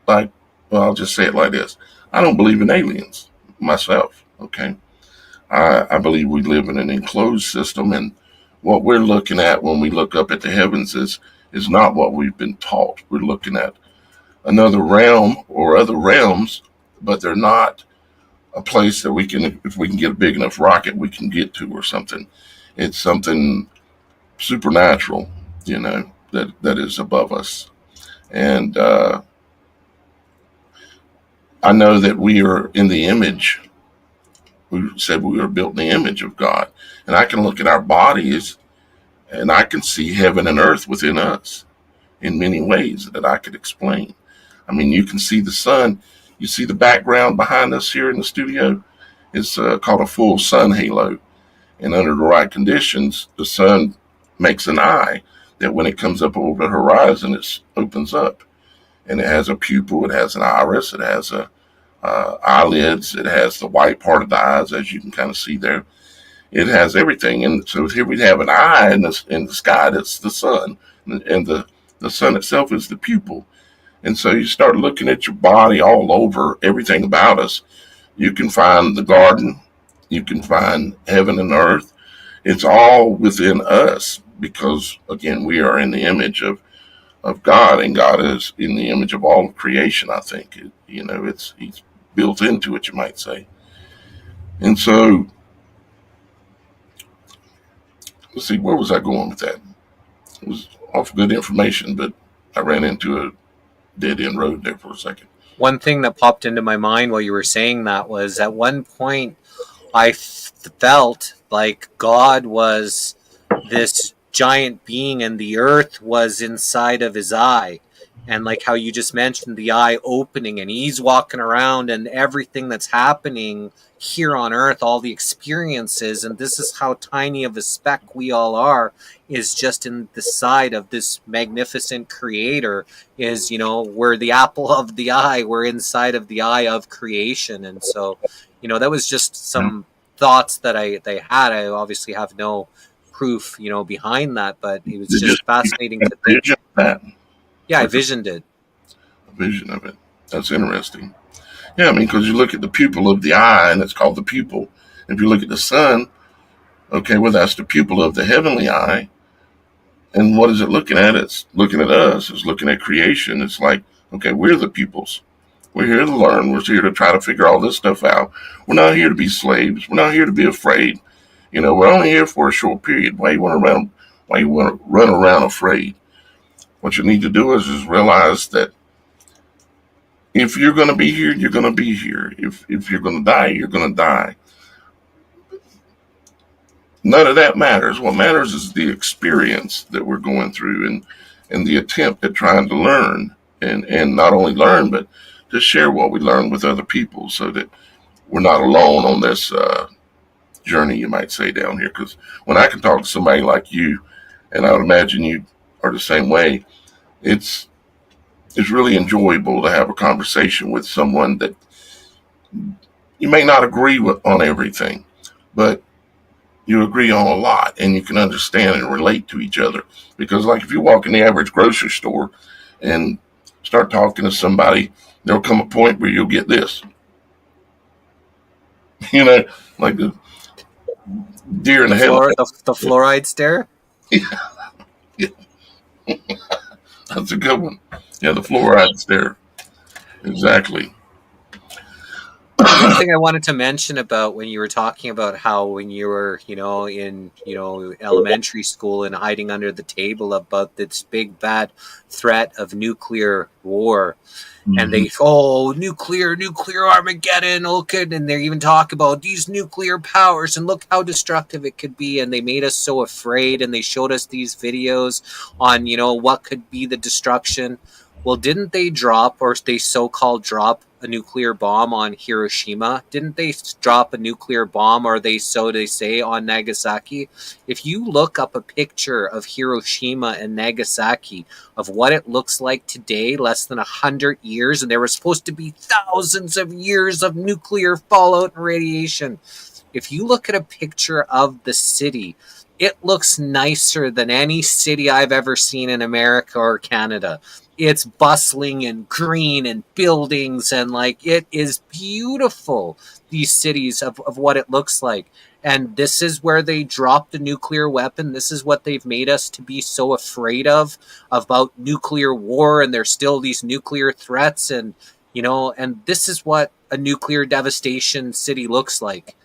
S1: like, well, I'll just say it like this: I don't believe in aliens myself. Okay, I believe we live in an enclosed system, and what we're looking at when we look up at the heavens is not what we've been taught. We're looking at another realm or other realms, but they're not a place that if we can get a big enough rocket, we can get to or something. It's something supernatural, that is above us. And I know that we are in the image. We said we were built in the image of God. And I can look at our bodies And I can see heaven and earth within us in many ways that I could explain. I mean, you can see the sun. You see the background behind us here in the studio? It's called a full sun halo. And under the right conditions, the sun makes an eye that when it comes up over the horizon, it opens up. And it has a pupil, it has an iris, it has eyelids, it has the white part of the eyes, as you can kind of see there. It has everything. And so here we have an eye in the sky that's the sun. And the sun itself is the pupil. And so you start looking at your body all over, everything about us. You can find the garden, you can find heaven and earth. It's all within us because, again, we are in the image of God, and God is in the image of all of creation, I think. He's built into it, you might say. And so, let's see, where was I going with that? It was off good information, but I ran into a dead end road there for a second.
S2: One thing that popped into my mind while you were saying that was at one point I felt like God was this giant being and the earth was inside of his eye. And like how you just mentioned, the eye opening and he's walking around and everything that's happening here on earth, all the experiences, and this is how tiny of a speck we all are, is just in the side of this magnificent creator. Is, we're the apple of the eye, we're inside of the eye of creation. And so, that was just some thoughts that I had. I obviously have no proof, behind that, but it was just fascinating to think.
S1: Vision that.
S2: Yeah, I visioned it.
S1: A vision of it. That's interesting. Yeah, I mean, because you look at the pupil of the eye, and it's called the pupil. If you look at the sun, okay, well, that's the pupil of the heavenly eye. And what is it looking at? It's looking at us. It's looking at creation. It's like, okay, we're the pupils. We're here to learn. We're here to try to figure all this stuff out. We're not here to be slaves. We're not here to be afraid. We're only here for a short period. Why you want to run around afraid? What you need to do is realize that if you're going to be here, you're going to be here. If you're going to die, you're going to die. None of that matters. What matters is the experience that we're going through and the attempt at trying to learn and not only learn, but to share what we learn with other people so that we're not alone on this journey, you might say, down here. Because when I can talk to somebody like you, and I would imagine you are the same way, it's really enjoyable to have a conversation with someone that you may not agree with on everything, but you agree on a lot and you can understand and relate to each other. Because like if you walk in the average grocery store and start talking to somebody, there'll come a point where you'll get this. Like the deer in the headlights.
S2: The fluoride stare.
S1: Yeah, that's a good one. Yeah, the fluoride stare. Exactly.
S2: One thing I wanted to mention about when you were talking about how when you were, in, elementary school and hiding under the table about this big bad threat of nuclear war. And they, nuclear Armageddon, look at, and they even talk about these nuclear powers and look how destructive it could be. And they made us so afraid and they showed us these videos on, what could be the destruction. Well, didn't they drop, or they so-called drop, a nuclear bomb on Hiroshima? Didn't they drop a nuclear bomb, or so they say, on Nagasaki? If you look up a picture of Hiroshima and Nagasaki, of what it looks like today, less than 100 years, and there were supposed to be thousands of years of nuclear fallout and radiation. If you look at a picture of the city, it looks nicer than any city I've ever seen in America or Canada. It's bustling and green and buildings and it is beautiful, these cities of what it looks like. And this is where they dropped a nuclear weapon. This is what they've made us to be so afraid of, about nuclear war. And there's still these nuclear threats. And, and this is what a nuclear devastation city looks like,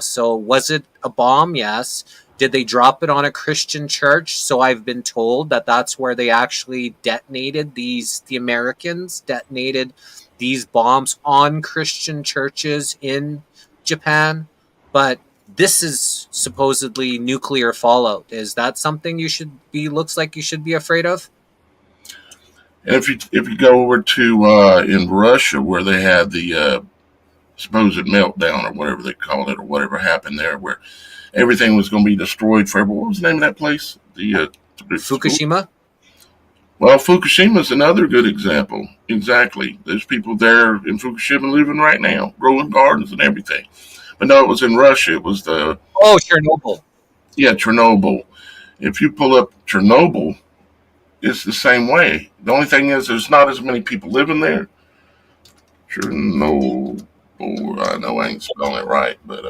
S2: So was it a bomb? Yes. Did they drop it on a Christian church? So I've been told that that's where they actually detonated the Americans detonated these bombs on Christian churches in Japan. But this is supposedly nuclear fallout. Is that something looks like you should be afraid of?
S1: And if you go over to in Russia where they had the supposed meltdown or whatever they called it or whatever happened there, where everything was going to be destroyed forever. What was the name of that place? The school.
S2: Fukushima?
S1: Well, Fukushima is another good example. Exactly. There's people there in Fukushima living right now, growing gardens and everything. But no, it was in Russia. It was
S2: Oh, Chernobyl.
S1: Chernobyl. If you pull up Chernobyl, it's the same way. The only thing is there's not as many people living there. Chernobyl. I know I ain't spelling it right, but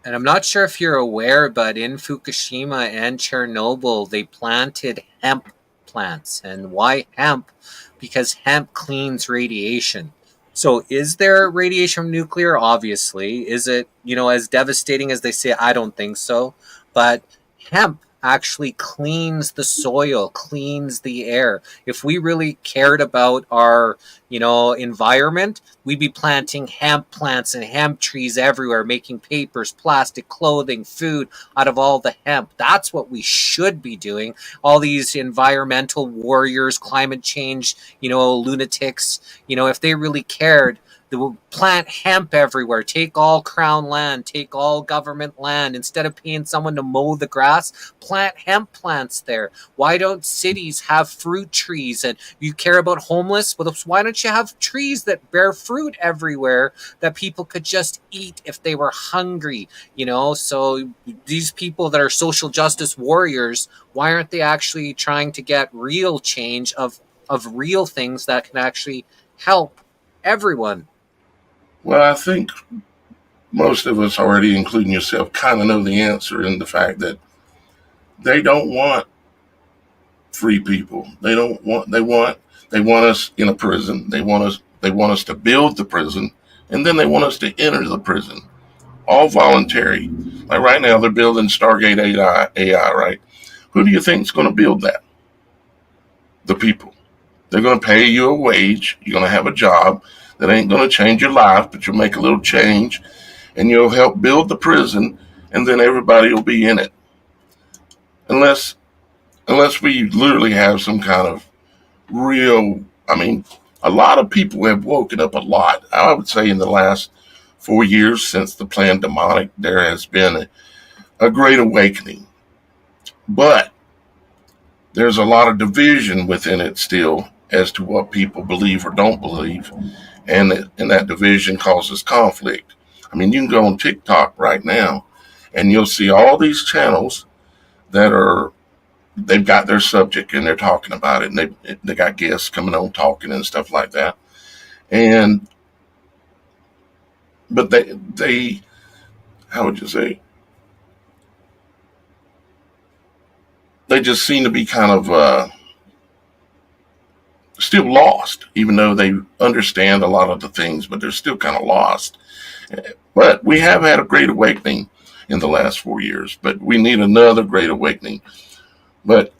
S2: And I'm not sure if you're aware, but in Fukushima and Chernobyl, they planted hemp plants. And why hemp? Because hemp cleans radiation. So is there radiation from nuclear? Obviously. Is it, as devastating as they say? I don't think so. But hemp actually cleans the soil, cleans the air. If we really cared about our, environment, we'd be planting hemp plants and hemp trees everywhere, making papers, plastic, clothing, food out of all the hemp. That's what we should be doing. All these environmental warriors, climate change, lunatics, if they really cared, they will plant hemp everywhere. Take all crown land, take all government land. Instead of paying someone to mow the grass, plant hemp plants there. Why don't cities have fruit trees? And you care about homeless? Well, why don't you have trees that bear fruit everywhere that people could just eat if they were hungry? So these people that are social justice warriors, why aren't they actually trying to get real change of real things that can actually help everyone?
S1: well, I think most of us already, including yourself, kind of know the answer in the fact that they don't want free people. They want us in a prison. They want us to build the prison, and then they want us to enter the prison. All voluntary. Like right now, they're building Stargate AI, right? Who do you think is going to build that? The people. They're going to pay you a wage. You're going to have a job that ain't going to change your life, but you'll make a little change, and you'll help build the prison, and then everybody will be in it. Unless we literally have some kind of real, I mean, a lot of people have woken up a lot. I would say in the last 4 years since the pandemic, there has been a great awakening. But there's a lot of division within it still as to what people believe or don't believe. And that division causes conflict. I mean, you can go on TikTok right now and you'll see all these channels that they've got their subject and they're talking about it, and they got guests coming on talking and stuff like that. And but they how would you say, they just seem to be kind of still lost, even though they understand a lot of the things, but they're still kind of lost. But we have had a great awakening in the last 4 years, but we need another great awakening. But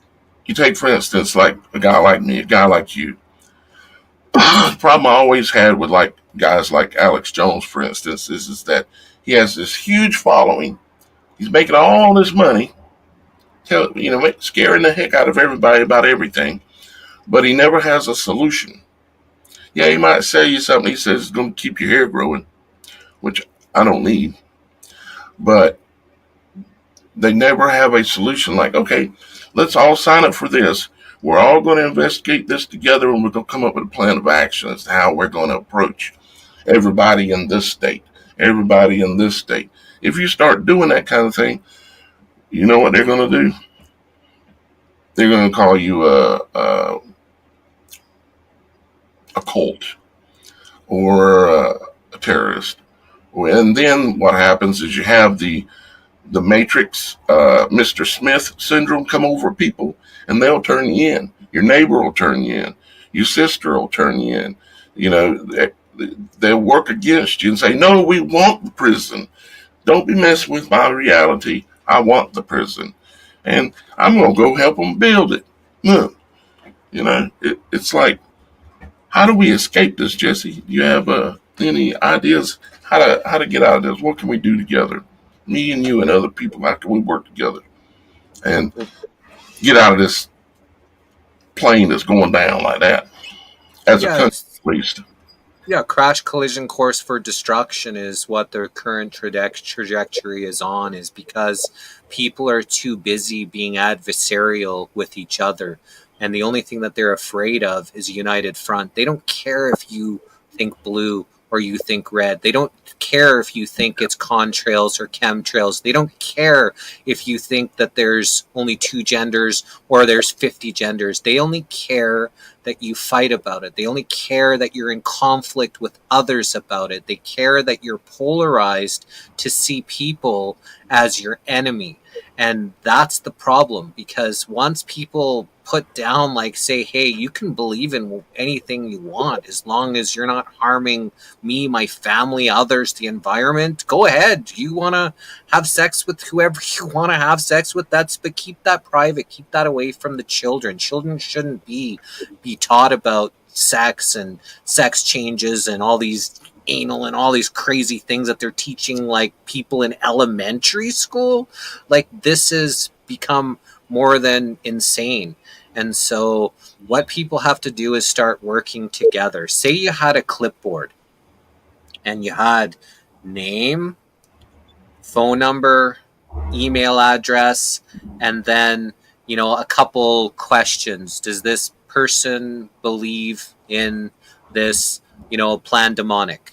S1: you take, for instance, like a guy like me, a guy like you. The problem I always had with like guys like Alex Jones, for instance, is that he has this huge following. He's making all this money, scaring the heck out of everybody about everything, but he never has a solution. Yeah, he might sell you something. He says it's going to keep your hair growing, which I don't need. But they never have a solution like, okay, let's all sign up for this. We're all going to investigate this together, and we're going to come up with a plan of action as to how we're going to approach everybody in this state, everybody in this state. If you start doing that kind of thing, you know what they're going to do? They're going to call you a cult or a terrorist. And then what happens is you have the Matrix, Mr. Smith syndrome come over people, and they'll turn you in. Your neighbor will turn you in. Your sister will turn you in. They'll work against you and say, no, we want the prison. Don't be messing with my reality. I want the prison. And I'm going to go help them build it. Look, it's like, how do we escape this, Jesse? Do you have any ideas how to get out of this? What can we do together? me and you and other people, after we work together and get out of this plane that's going down like that, as a
S2: Yeah,
S1: country at least.
S2: yeah, crash collision course for destruction is what their current trajectory is on, is because people are too busy being adversarial with each other. And the only thing that they're afraid of is a united front. They don't care if you think blue or you think red. They don't care if you think it's contrails or chemtrails. They don't care if you think that there's only two genders or there's 50 genders. They only care that you fight about it. They only care that you're in conflict with others about it. They care that you're polarized to see people as your enemy. And that's the problem, because once people put down, like, say, hey, you can believe in anything you want as long as you're not harming me, my family, others, the environment, go ahead. You want to have sex with whoever you want to have sex with, but keep that private, keep that away from the children. Children shouldn't be taught about sex and sex changes and all these anal and all these crazy things that they're teaching like people in elementary school. Like, this has become more than insane. And so what people have to do is start working together. Say you had a clipboard and you had name, phone number, email address, and then, a couple questions. Does this person believe in this, pandemonic?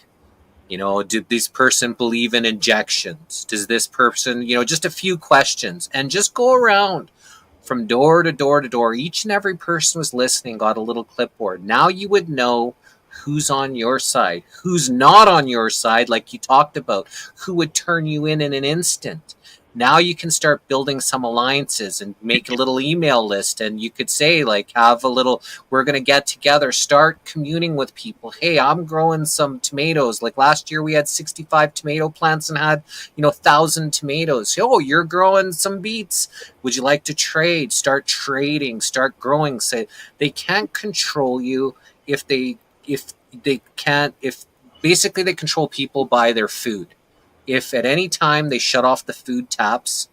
S2: Did this person believe in injections? Does this person, just a few questions, and just go around from door to door to door. Each and every person was listening, got a little clipboard. Now you would know who's on your side, who's not on your side, like you talked about, who would turn you in an instant. Now you can start building some alliances and make a little email list, and you could say, like, have a little, we're going to get together, start communing with people. Hey, I'm growing some tomatoes. Like last year we had 65 tomato plants and had 1,000 tomatoes. Oh, you're growing some beets. Would you like to trade? Start trading, start growing. Say, they can't control you if they can't, if basically they control people by their food. If at any time they shut off the food taps,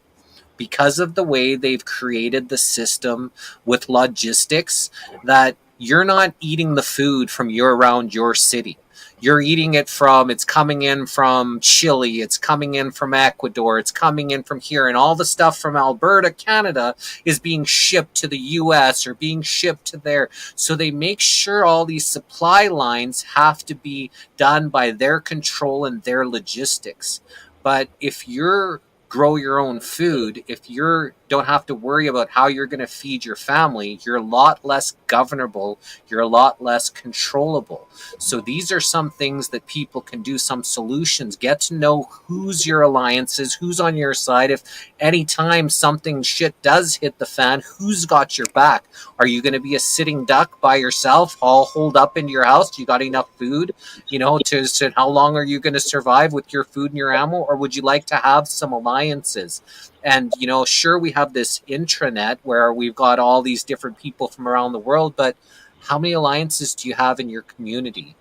S2: because of the way they've created the system with logistics, that you're not eating the food from around your city. You're eating it from, it's coming in from Chile, it's coming in from Ecuador, it's coming in from here, and all the stuff from Alberta, Canada, is being shipped to the US or being shipped to there. So they make sure all these supply lines have to be done by their control and their logistics. But if you're grow your own food, if you don't have to worry about how you're going to feed your family, you're a lot less governable, you're a lot less controllable. So these are some things that people can do, some solutions. Get to know who's your alliances, who's on your side. If anytime something shit does hit the fan, who's got your back? Are you going to be a sitting duck by yourself, all holed up into your house? You got enough food, to how long are you going to survive with your food and your ammo? Or would you like to have some alliances? And, sure, we have this intranet where we've got all these different people from around the world, but how many alliances do you have in your community,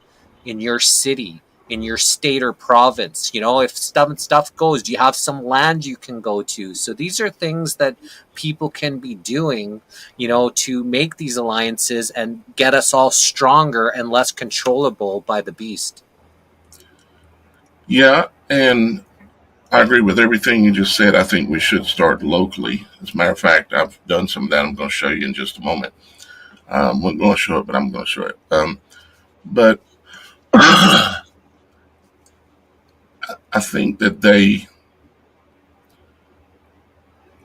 S2: in your city, in your state or province? If stuff goes, do you have some land you can go to? So these are things that people can be doing, to make these alliances and get us all stronger and less controllable by the beast.
S1: Yeah, and I agree with everything you just said. I think we should start locally. As a matter of fact, I've done some of that. I'm going to show you in just a moment. I'm not going to show it, but I'm going to show it. But I think that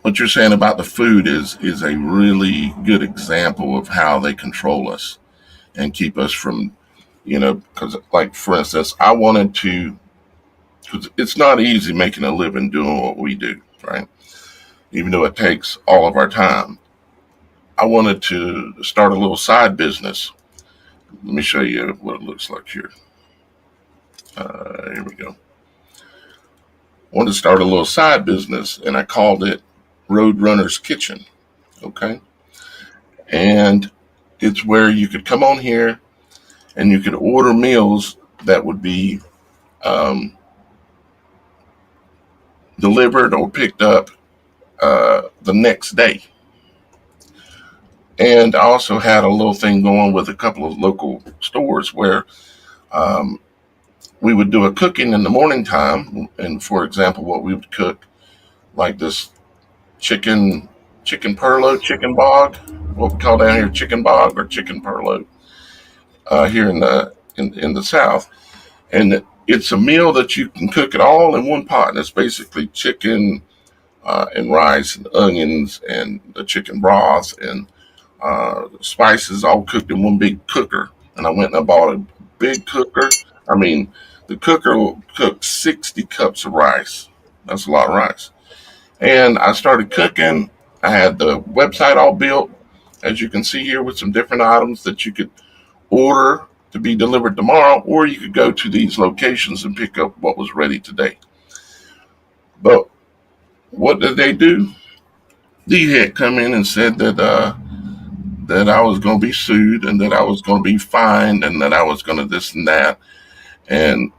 S1: what you're saying about the food is a really good example of how they control us and keep us from, because, like, for instance, I wanted to, because it's not easy making a living doing what we do, right? Even though it takes all of our time. I wanted to start a little side business. Let me show you what it looks like here. Here we go. I wanted to start a little side business, and I called it Roadrunner's Kitchen. Okay. And it's where you could come on here and you could order meals that would be delivered or picked up the next day. And I also had a little thing going with a couple of local stores where um, we would do a cooking in the morning time. And for example, what we would cook, like this chicken perlo, chicken bog, what we call down here chicken bog or chicken perlo, here in the South. And it's a meal that you can cook it all in one pot. And it's basically chicken and rice and onions and the chicken broth and spices all cooked in one big cooker. And I went and I bought a big cooker. I mean, the cooker will cook 60 cups of rice. That's a lot of rice. And I started cooking. I had the website all built, as you can see here, with some different items that you could order to be delivered tomorrow, or you could go to these locations and pick up what was ready today. But what did they do? They had come in and said that I was going to be sued and that I was going to be fined and that I was going to this and that, and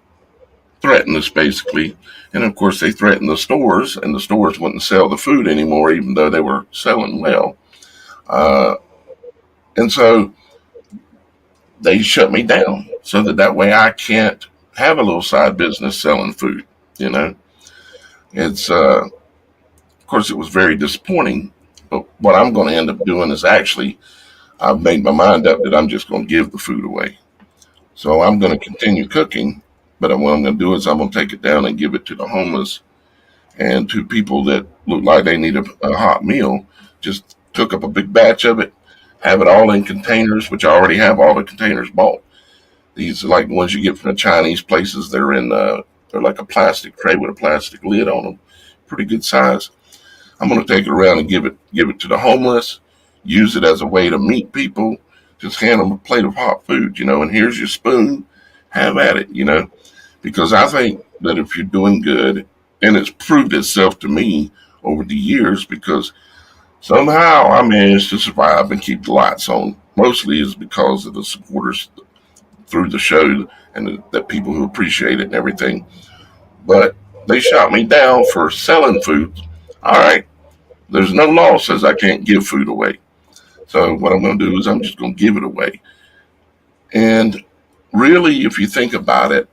S1: threatened us basically. And of course, they threatened the stores, and the stores wouldn't sell the food anymore, even though they were selling well. Uh, and so they shut me down so that way I can't have a little side business selling food. You know, it's of course it was very disappointing. But what I'm going to end up doing is actually I've made my mind up that I'm just going to give the food away. So I'm going to continue cooking, but what I'm going to do is I'm going to take it down and give it to the homeless and to people that look like they need a hot meal. Just cook up a big batch of it, have it all in containers, which I already have all the containers bought. These are like the ones you get from the Chinese places. They're like a plastic tray with a plastic lid on them, pretty good size. I'm going to take it around and give it to the homeless, use it as a way to meet people, just hand them a plate of hot food, and here's your spoon, have at it, because I think that if you're doing good, and it's proved itself to me over the years, because somehow I managed to survive and keep the lights on, mostly is because of the supporters through the show and the people who appreciate it and everything. But they shot me down for selling food. All right, there's no law says I can't give food away. So what I'm going to do is I'm just going to give it away. And really, if you think about it,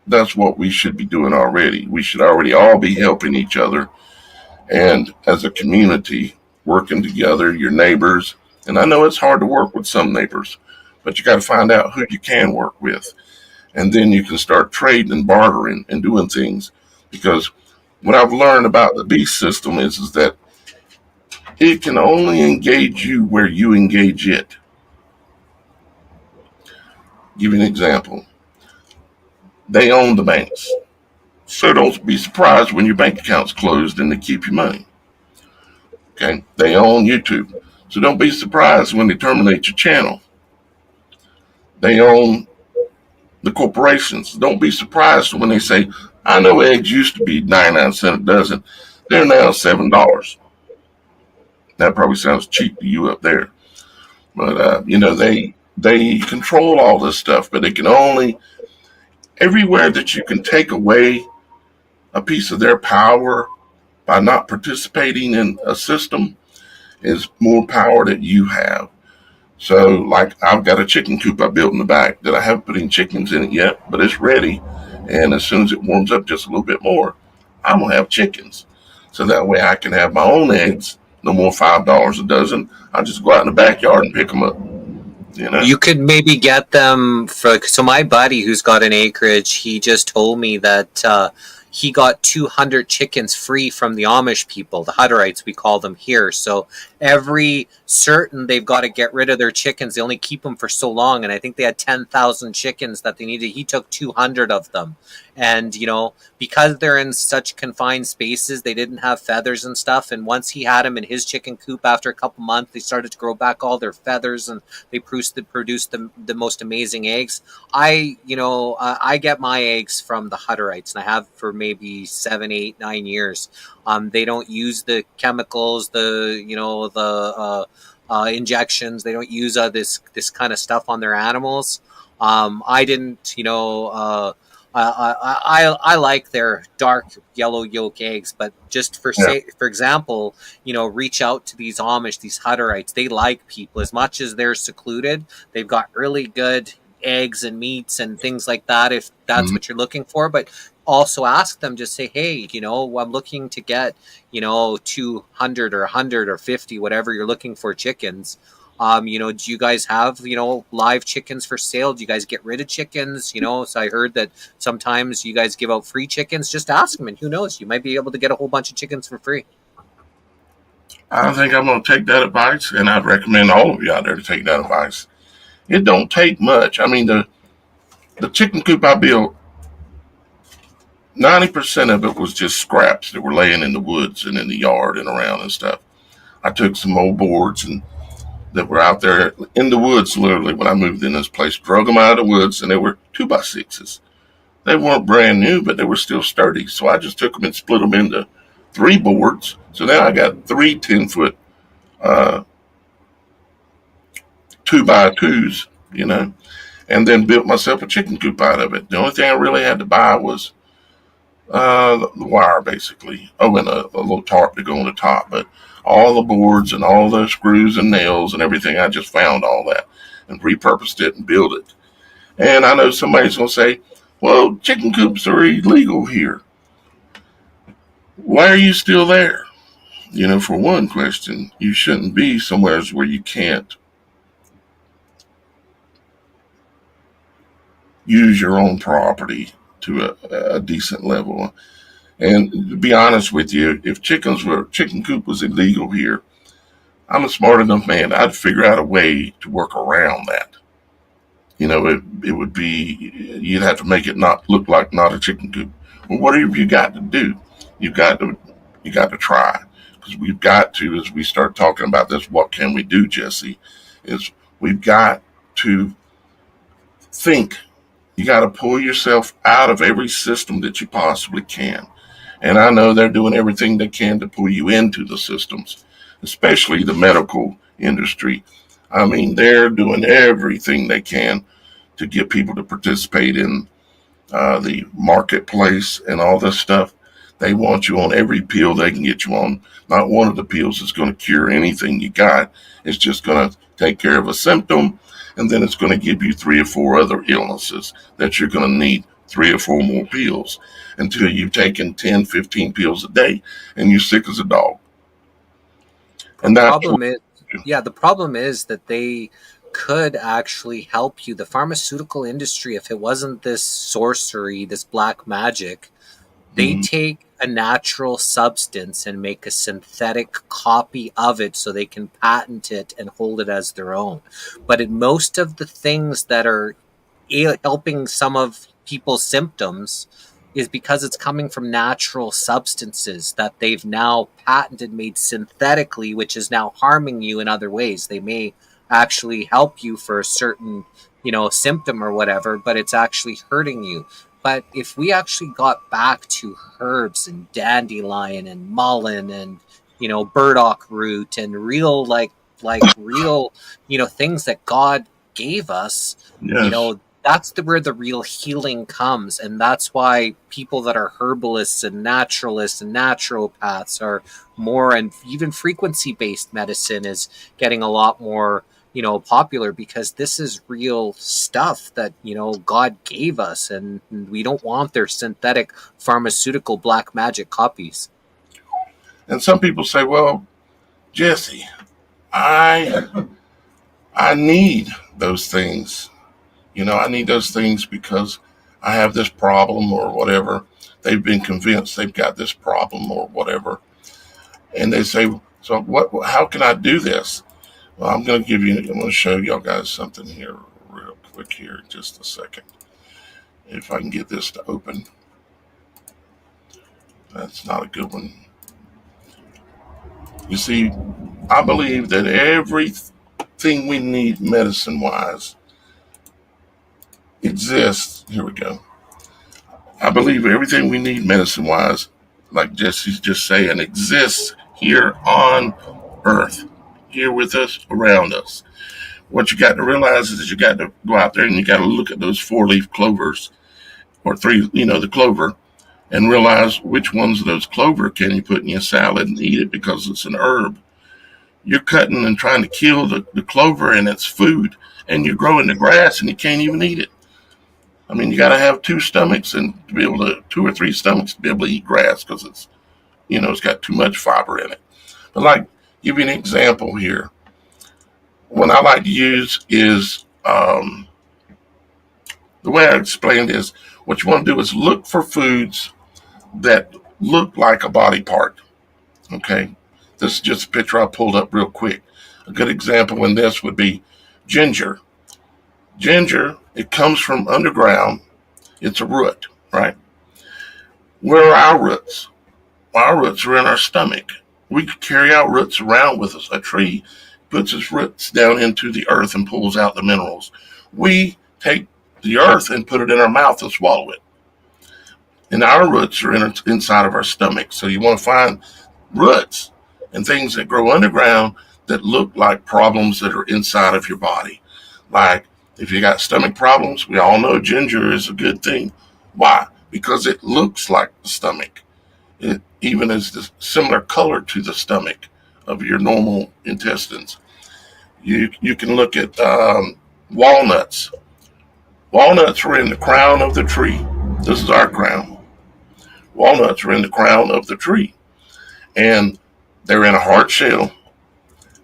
S1: that's what we should be doing already. We should already all be helping each other and as a community working together, your neighbors. And I know it's hard to work with some neighbors, but you got to find out who you can work with. And then you can start trading and bartering and doing things. Because what I've learned about the beast system is that it can only engage you where you engage it. Give you an example. They own the banks. So don't be surprised when your bank account's closed and they keep your money. Okay? They own YouTube. So don't be surprised when they terminate your channel. They own the corporations. Don't be surprised when they say, I know eggs used to be 99 cents a dozen. They're now $7. That probably sounds cheap to you up there. But, they control all this stuff, but they can only, everywhere that you can take away a piece of their power by not participating in a system is more power that you have. So, like, I've got a chicken coop I built in the back that I haven't put any chickens in it yet, but it's ready. And as soon as it warms up just a little bit more, I'm going to have chickens. So that way I can have my own eggs, no more $5 a dozen. I just go out in the backyard and pick them up.
S2: You could maybe get them for. So my buddy who's got an acreage, he just told me that he got 200 chickens free from the Amish people, the Hutterites we call them here. So every certain they've got to get rid of their chickens. They only keep them for so long, and I think they had 10,000 chickens that they needed. He took 200 of them, and because they're in such confined spaces, they didn't have feathers and stuff. And once he had them in his chicken coop, after a couple months, they started to grow back all their feathers, and they produced the most amazing eggs. I get my eggs from the Hutterites, and I have for maybe 7, 8, 9 years. They don't use the chemicals, the injections. They don't use this kind of stuff on their animals. I didn't, I like their dark yellow yolk eggs, but just
S1: Yeah.
S2: for example, reach out to these Amish, these Hutterites. They like people as much as they're secluded. They've got really good eggs and meats and things like that if that's
S1: Mhm.
S2: what you're looking for. But also ask them, just say, hey, I'm looking to get 200 or 100 or 50, whatever you're looking for, chickens. Do you guys have, live chickens for sale? Do you guys get rid of chickens? So I heard that sometimes you guys give out free chickens. Just ask them, and who knows, you might be able to get a whole bunch of chickens for free.
S1: I think I'm going to take that advice, and I'd recommend all of you out there to take that advice. It don't take much. I mean, the chicken coop I built, 90% of it was just scraps that were laying in the woods and in the yard and around and stuff. I took some old boards and that were out there in the woods, literally, when I moved in this place, drug them out of the woods, and they were 2x6s. They weren't brand new, but they were still sturdy. So I just took them and split them into 3 boards. So now I got 3 10-foot 2x2s, and then built myself a chicken coop out of it. The only thing I really had to buy was the wire, basically. Oh, and a little tarp to go on the top. But all the boards and all the screws and nails and everything, I just found all that and repurposed it and built it. And I know somebody's going to say, well, chicken coops are illegal here. Why are you still there? For one question, you shouldn't be somewhere where you can't use your own property to a decent level. And to be honest with you, if chicken coop was illegal here, I'm a smart enough man. I'd figure out a way to work around that. It would be, you'd have to make it not look like not a chicken coop. Well, whatever you got to do, you got to you got to try, because we've got to, as we start talking about this, what can we do, Jesse? Is we've got to think. You got to pull yourself out of every system that you possibly can. And I know they're doing everything they can to pull you into the systems, especially the medical industry. I mean, they're doing everything they can to get people to participate in the marketplace and all this stuff. They want you on every pill they can get you on. Not one of the pills is going to cure anything you got. It's just going to take care of a symptom, and then it's going to give you 3 or 4 other illnesses that you're going to need 3 or 4 more pills until you've taken 10, 15 pills a day and you're sick as a dog. And
S2: The
S1: that's
S2: problem is, yeah, the problem is that they could actually help you. The pharmaceutical industry, if it wasn't this sorcery, this black magic, they
S1: mm,
S2: take a natural substance and make a synthetic copy of it so they can patent it and hold it as their own. But in most of the things that are helping some of people's symptoms is because it's coming from natural substances that they've now patented, made synthetically, which is now harming you in other ways. They may actually help you for a certain, symptom or whatever, but it's actually hurting you. But if we actually got back to herbs and dandelion and mullein and, burdock root and real, like real, things that God gave us,
S1: yes,
S2: that's where the real healing comes. And that's why people that are herbalists and naturalists and naturopaths are more, and even frequency based medicine is getting a lot more popular, because this is real stuff that God gave us, and we don't want their synthetic pharmaceutical black magic copies.
S1: and some people say, well, Jesse, I I need those things. I need those things because I have this problem or whatever. They've been convinced they've got this problem or whatever. And they say, so what, how can I do this? Well, I'm going to show y'all guys something here real quick here, just a second. If I can get this to open. That's not a good one. You see, I believe that everything we need medicine wise exists. Here we go. I believe everything we need medicine wise, like Jesse's just saying, exists here on Earth, here with us, around us. What you got to realize is that you got to go out there and you got to look at those 4-leaf clovers or three, the clover, and realize which ones of those clover can you put in your salad and eat it because it's an herb. You're cutting and trying to kill the clover and its food, and you're growing the grass and you can't even eat it. I mean, you got to have two stomachs and to be able to, two or three stomachs to be able to eat grass because it's got too much fiber in it. But like, give you an example here. What I like to use is the way I explained is what you want to do is look for foods that look like a body part. Okay, this is just a picture I pulled up real quick. A good example in this would be ginger. Ginger, it comes from underground. It's a root, right? Where are our roots? Our roots are in our stomach. We could carry our roots around with us. A tree puts its roots down into the earth and pulls out the minerals. We take the earth and put it in our mouth and swallow it. And our roots are inside of our stomach. So you want to find roots and things that grow underground that look like problems that are inside of your body. Like if you got stomach problems, we all know ginger is a good thing. Why? Because it looks like the stomach. It even is the similar color to the stomach of your normal intestines. You can look at walnuts. Walnuts are in the crown of the tree. This is our crown. Walnuts are in the crown of the tree. And they're in a hard shell.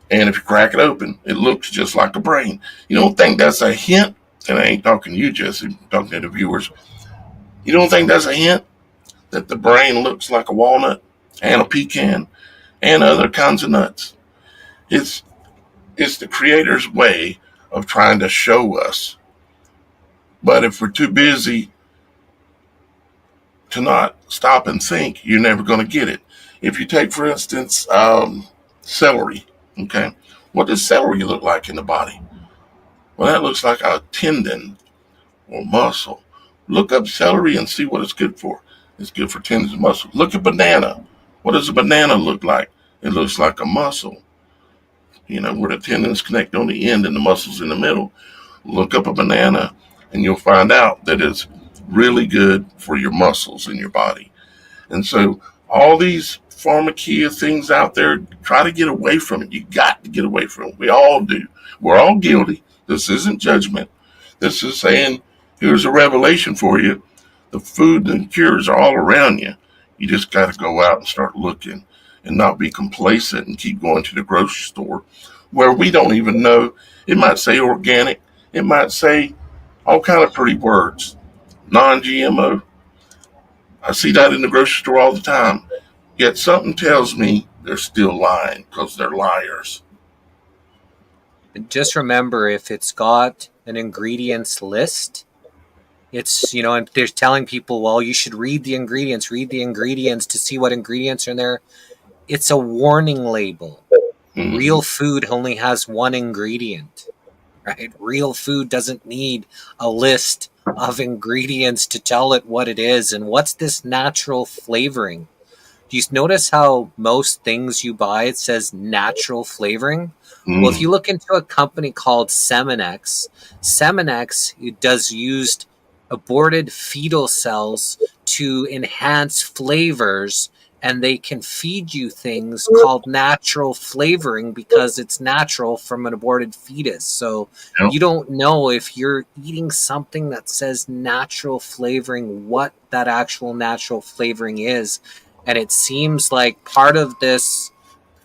S1: And if you crack it open, it looks just like a brain. You don't think that's a hint? And I ain't talking to you, Jesse, I'm talking to the viewers. You don't think that's a hint that the brain looks like a walnut and a pecan and other kinds of nuts? It's the creator's way of trying to show us. But if we're too busy to not stop and think, you're never going to get it. If you take, for instance, celery, okay, what does celery look like in the body? Well, that looks like a tendon or muscle. Look up celery and see what it's good for. It's good for tendons and muscles. Look at banana. What does a banana look like? It looks like a muscle, where the tendons connect on the end and the muscles in the middle. Look up a banana and you'll find out that it's really good for your muscles in your body. And so all these pharmakeia things out there, try to get away from it. You got to get away from it. We all do. We're all guilty. This isn't judgment. This is saying, here's a revelation for you. The food and cures are all around you. You just got to go out and start looking and not be complacent and keep going to the grocery store where we don't even know. It might say organic. It might say all kind of pretty words. Non-GMO. I see that in the grocery store all the time. Yet something tells me they're still lying because they're liars.
S2: Just remember, if it's got an ingredients list, it's, and they're telling people, well, you should read the ingredients to see what ingredients are in there. It's a warning label. Mm-hmm. Real food only has one ingredient, right? Real food doesn't need a list of ingredients to tell it what it is. And what's this natural flavoring? Do you notice how most things you buy, it says natural flavoring? Well, if you look into a company called Seminex does used aborted fetal cells to enhance flavors, and they can feed you things called natural flavoring because it's natural from an aborted fetus. So you don't know if you're eating something that says natural flavoring, what that actual natural flavoring is. And it seems like part of this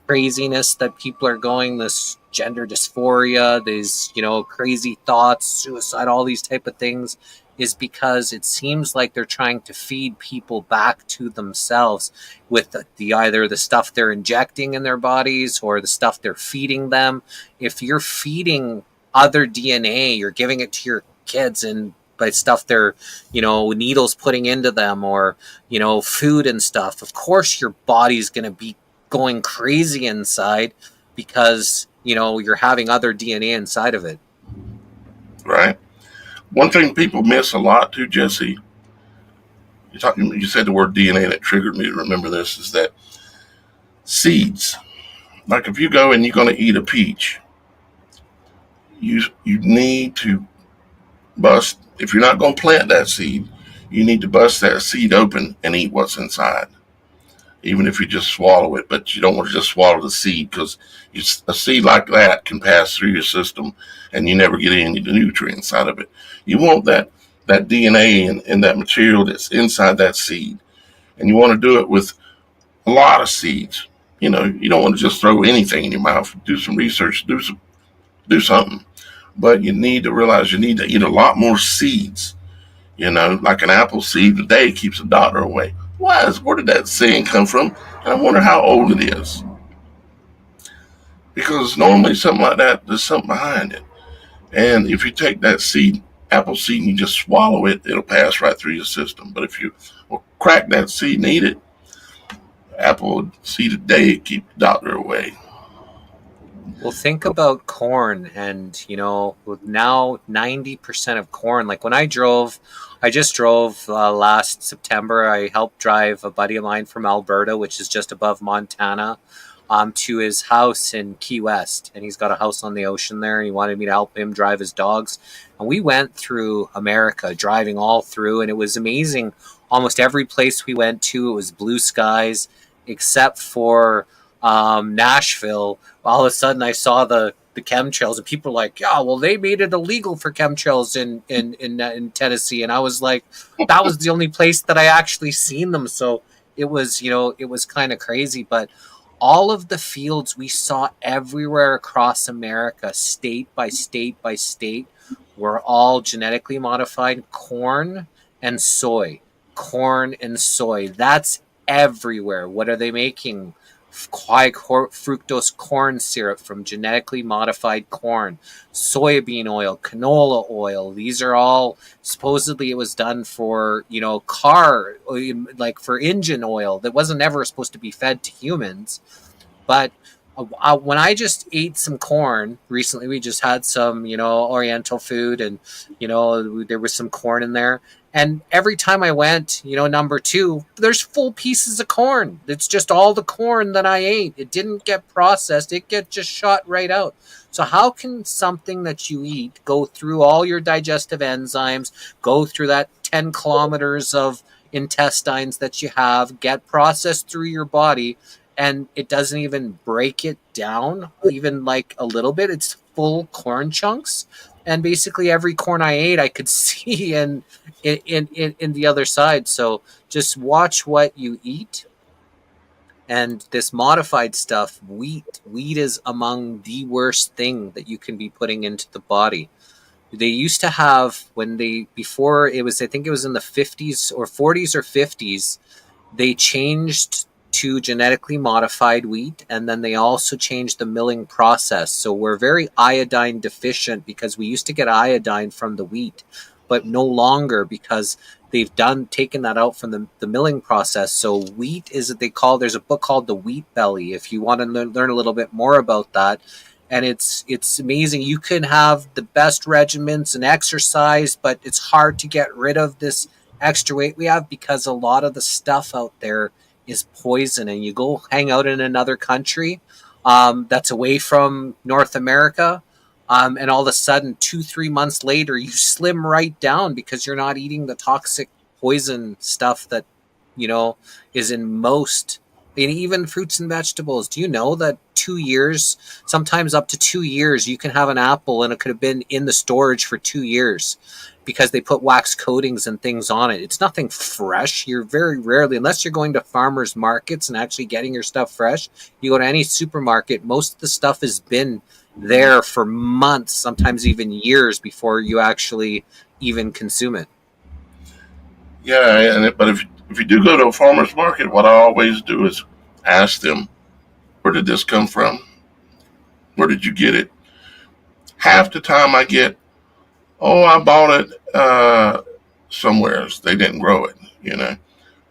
S2: craziness that people are going, this gender dysphoria, these, crazy thoughts, suicide, all these type of things, is because it seems like they're trying to feed people back to themselves with the either the stuff they're injecting in their bodies or the stuff they're feeding them. If you're feeding other DNA, you're giving it to your kids and by stuff they're, needles putting into them or, food and stuff, of course your body's going to be going crazy inside because, you're having other DNA inside of it.
S1: Right. One thing people miss a lot too, Jesse, you said the word DNA and it triggered me to remember this, is that seeds, like if you go and you're going to eat a peach, you need to bust, if you're not going to plant that seed, You need to bust that seed open and eat what's inside, even if you just swallow it. But you don't want to just swallow the seed, because a seed like that can pass through your system and you never get any of the nutrients out of it. You want that DNA and that material that's inside that seed. And you want to do it with a lot of seeds. You know, you don't want to just throw anything in your mouth. Do some research, do something. But you need to realize you need to eat a lot more seeds. You know, like an apple seed a day keeps a doctor away. Where did that saying come from? And I wonder how old it is. Because normally something like that, there's something behind it. And if you take that seed, apple seed, and you just swallow it, it'll pass right through your system. But if you crack that seed and eat it, apple seed a day, keep the doctor away.
S2: Well, think about corn, and with now 90% of corn. Like when I just drove last September. I helped drive a buddy of mine from Alberta, which is just above Montana, to his house in Key West, and he's got a house on the ocean there. And he wanted me to help him drive his dogs, and we went through America, driving all through, and it was amazing. Almost every place we went to, it was blue skies, except for Nashville. All of a sudden I saw the chemtrails, and people were like, yeah, well, they made it illegal for chemtrails in Tennessee. And I was like, that was the only place that I actually seen them. So it was, it was kind of crazy. But all of the fields we saw everywhere across America, state by state by state, were all genetically modified corn and soy. Corn and soy. That's everywhere. What are they making? High fructose corn syrup from genetically modified corn, soybean oil, canola oil. These are all, supposedly it was done for, car, like for engine oil that wasn't ever supposed to be fed to humans. But when I just ate some corn recently, we just had some, Oriental food, and, there was some corn in there. And every time I went, number 2, there's full pieces of corn. It's just all the corn that I ate. It didn't get processed. It get just shot right out. So how can something that you eat go through all your digestive enzymes, go through that 10 kilometers of intestines that you have, get processed through your body, and it doesn't even break it down even like a little bit? It's full corn chunks. And basically every corn I ate, I could see in the other side. So just watch what you eat. And this modified stuff, wheat is among the worst thing that you can be putting into the body. They used to have, before it was, I think it was in the 50s or 40s or 50s, they changed to genetically modified wheat, and then they also changed the milling process. So we're very iodine deficient, because we used to get iodine from the wheat, but no longer, because they've taken that out from the milling process. So wheat is what there's a book called The Wheat Belly, if you want to learn a little bit more about that. And it's amazing. You can have the best regimens and exercise, but it's hard to get rid of this extra weight we have, because a lot of the stuff out there is poison. And you go hang out in another country that's away from North America, and all of a sudden 2-3 months later you slim right down, because you're not eating the toxic poison stuff that is in most, and even fruits and vegetables. Do you know that 2 years, sometimes up to 2 years, you can have an apple and it could have been in the storage for 2 years, because they put wax coatings and things on it? It's nothing fresh. You're very rarely, unless you're going to farmers markets and actually getting your stuff fresh, you go to any supermarket, most of the stuff has been there for months, sometimes even years, before you actually even consume it.
S1: Yeah, but if you do go to a farmer's market, what I always do is ask them, where did this come from? Where did you get it? Half the time I get, oh, I bought it somewhere. They didn't grow it,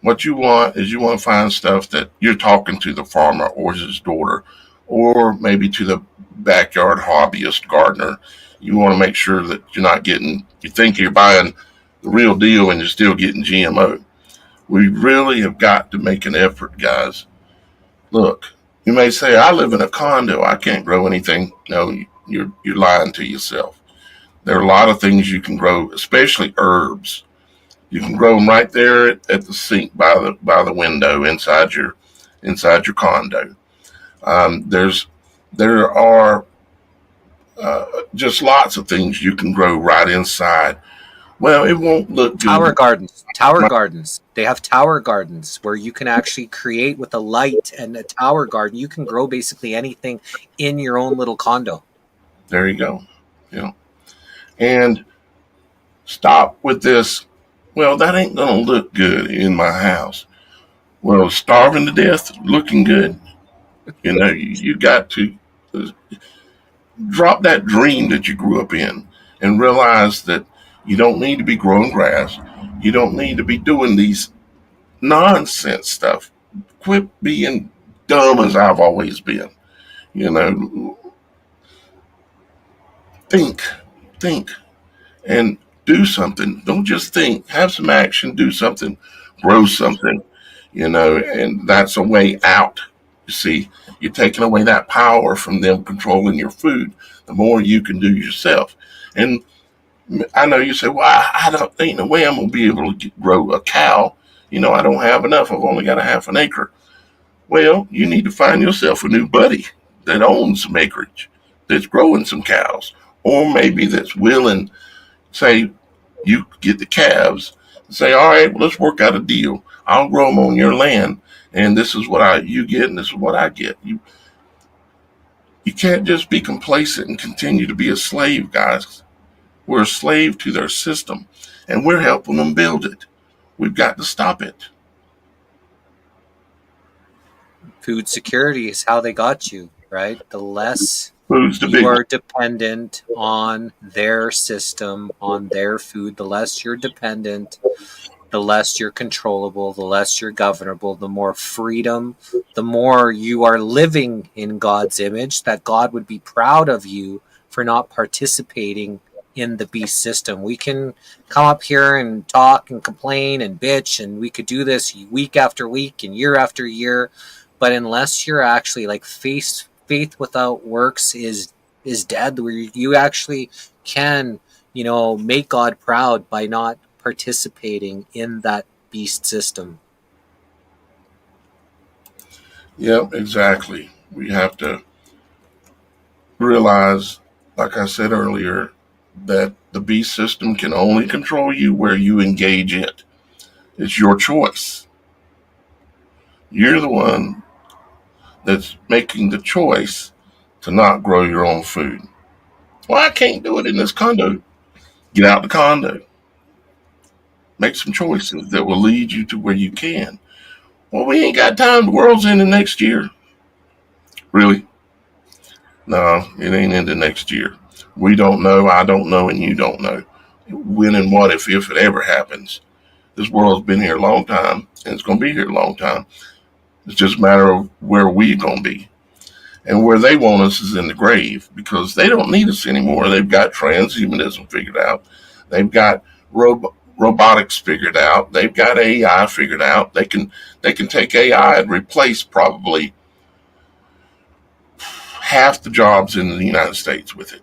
S1: What you want is you want to find stuff that you're talking to the farmer or his daughter, or maybe to the backyard hobbyist gardener. You want to make sure that you think you're buying the real deal and you're still getting GMO. We really have got to make an effort, guys. Look, you may say, I live in a condo, I can't grow anything. No, you're lying to yourself. There are a lot of things you can grow, especially herbs. You can grow them right there at the sink by the window inside your condo. There are just lots of things you can grow right inside. Well, it won't look
S2: Tower
S1: good.
S2: gardens. Tower gardens. They have tower gardens where you can actually create with a light and a tower garden. You can grow basically anything in your own little condo.
S1: There you go. You know, and stop with this. Well, that ain't gonna look good in my house. Well, starving to death, looking good. You got to drop that dream that you grew up in and realize that you don't need to be growing grass. You don't need to be doing these nonsense stuff. Quit being dumb as I've always been. You know, think, think, and do something. Don't just think. Have some action. Do something. Grow something. And that's a way out. You see, you're taking away that power from them controlling your food. The more you can do yourself, and I know you say, "Well, I don't. Ain't no way I'm gonna be able to grow a cow. I don't have enough. I've only got a half an acre." Well, you need to find yourself a new buddy that owns some acreage, that's growing some cows, or maybe that's willing. Say, you get the calves. And say, all right, well, let's work out a deal. I'll grow them on your land, and this is what you get, and this is what I get. You can't just be complacent and continue to be a slave, guys. We're a slave to their system, and we're helping them build it. We've got to stop it.
S2: Food security is how they got you, right? The less
S1: Who's the
S2: you
S1: big one?
S2: are dependent on their system, on their food, the less you're dependent, the less you're controllable, the less you're governable, the more freedom, the more you are living in God's image, that God would be proud of you for not participating in the beast system. We can come up here and talk and complain and bitch, and we could do this week after week and year after year, but unless you're actually like faith without works is dead, where you actually can make God proud by not participating in that beast system.
S1: Yep, exactly. We have to realize, like I said earlier, that the beast system can only control you where you engage it. It's your choice. You're the one that's making the choice to not grow your own food. Well, I can't do it in this condo. Get out the condo. Make some choices that will lead you to where you can. Well, we ain't got time. The world's ending next year. Really? No, it ain't ending next year. We don't know. I don't know, and you don't know when and what if it ever happens. This world's been here a long time, and it's going to be here a long time. It's just a matter of where we're going to be. And where they want us is in the grave, because they don't need us anymore. They've got transhumanism figured out. They've got robotics figured out. They've got AI figured out. They can take AI and replace probably half the jobs in the United States with it.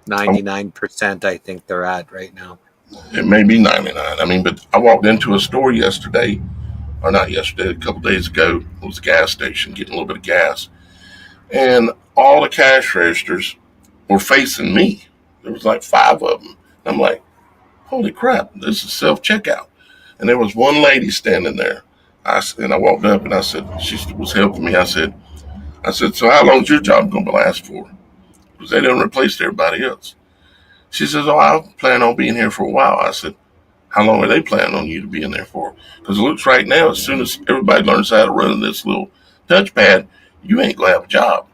S2: 99%, I think they're at right now.
S1: It may be 99. I mean, but I walked into a store yesterday, or not yesterday, a couple days ago. It was a gas station getting a little bit of gas. And all the cash registers were facing me. There was like 5 of them. I'm like, holy crap, this is self-checkout. And there was one lady standing there. And I walked up and I said, she was helping me. I said, so how long is your job going to last for? Because they didn't replace everybody else. She says, oh, I plan on being here for a while. I said, how long are they planning on you to be in there for? Because it looks right now, as soon as everybody learns how to run this little touchpad, you ain't going to have a job.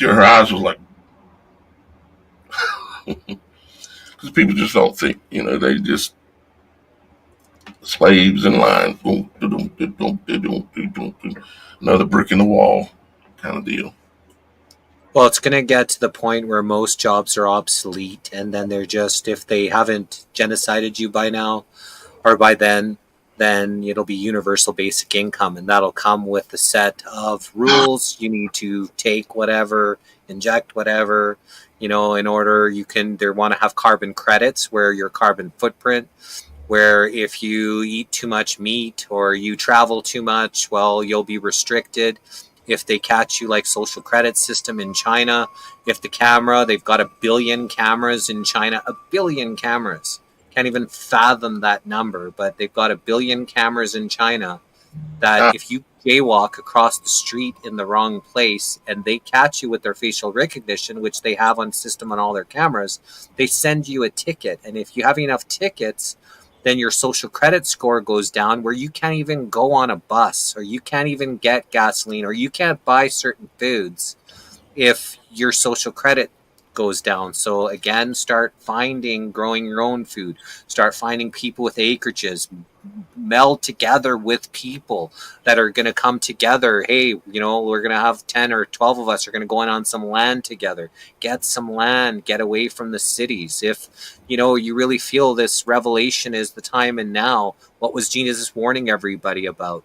S1: Her eyes was like, because people just don't think, they just slaves in line. Another brick in the wall kind of deal.
S2: Well, it's going to get to the point where most jobs are obsolete, and then they're just, if they haven't genocided you by now or by then it'll be universal basic income, and that'll come with a set of rules. You need to take whatever, inject whatever, in order they want to have carbon credits where your carbon footprint where if you eat too much meat or you travel too much, well, you'll be restricted. If they catch you, like social credit system in China, if the camera, they've got 1 billion cameras in China, 1 billion cameras. Can't even fathom that number, but they've got 1 billion cameras in China that
S1: Ah,
S2: if you jaywalk across the street in the wrong place and they catch you with their facial recognition, which they have on system on all their cameras, they send you a ticket. And if you have enough tickets, then your social credit score goes down where you can't even go on a bus or you can't even get gasoline or you can't buy certain foods if your social credit goes down. So again, start growing your own food, start finding people with acreages, meld together with people that are going to come together. Hey, we're going to have 10 or 12 of us are going to go in on some land together, get some land, get away from the cities. If you really feel this revelation is the time and now, what was Jesus warning everybody about?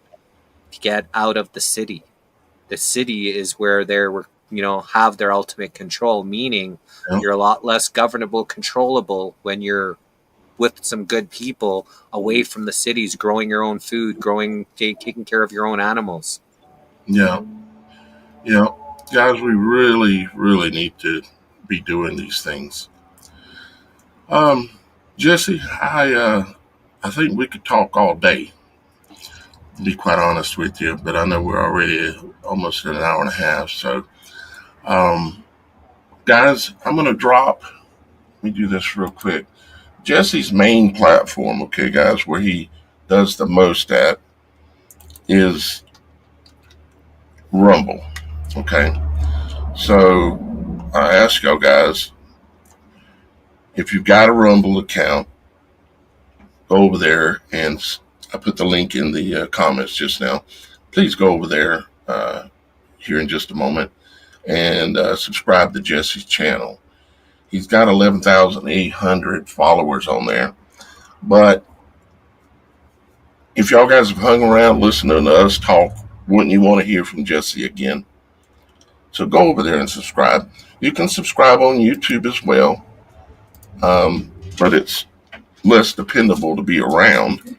S2: To get out of the city. The city is where they're have their ultimate control, meaning
S1: yeah,
S2: you're a lot less governable, controllable when you're with some good people away from the cities, growing your own food, taking care of your own animals.
S1: yeah, yeah. Guys, we really, really need to be doing these things. Um, Jesse, I think we could talk all day, to be quite honest with you, but I know we're already almost at an hour and a half. So, um, guys, I'm going to drop. Let me do this real quick. Jesse's main platform, okay, guys, where he does the most at is Rumble. Okay. So I ask y'all guys, if you've got a Rumble account, go over there and I put the link in the comments just now. Please go over there here in just a moment and subscribe to Jesse's channel. He's got 11,800 followers on there. But if y'all guys have hung around listening to us talk, wouldn't you want to hear from Jesse again? So go over there and subscribe. You can subscribe on YouTube as well, but it's less dependable to be around.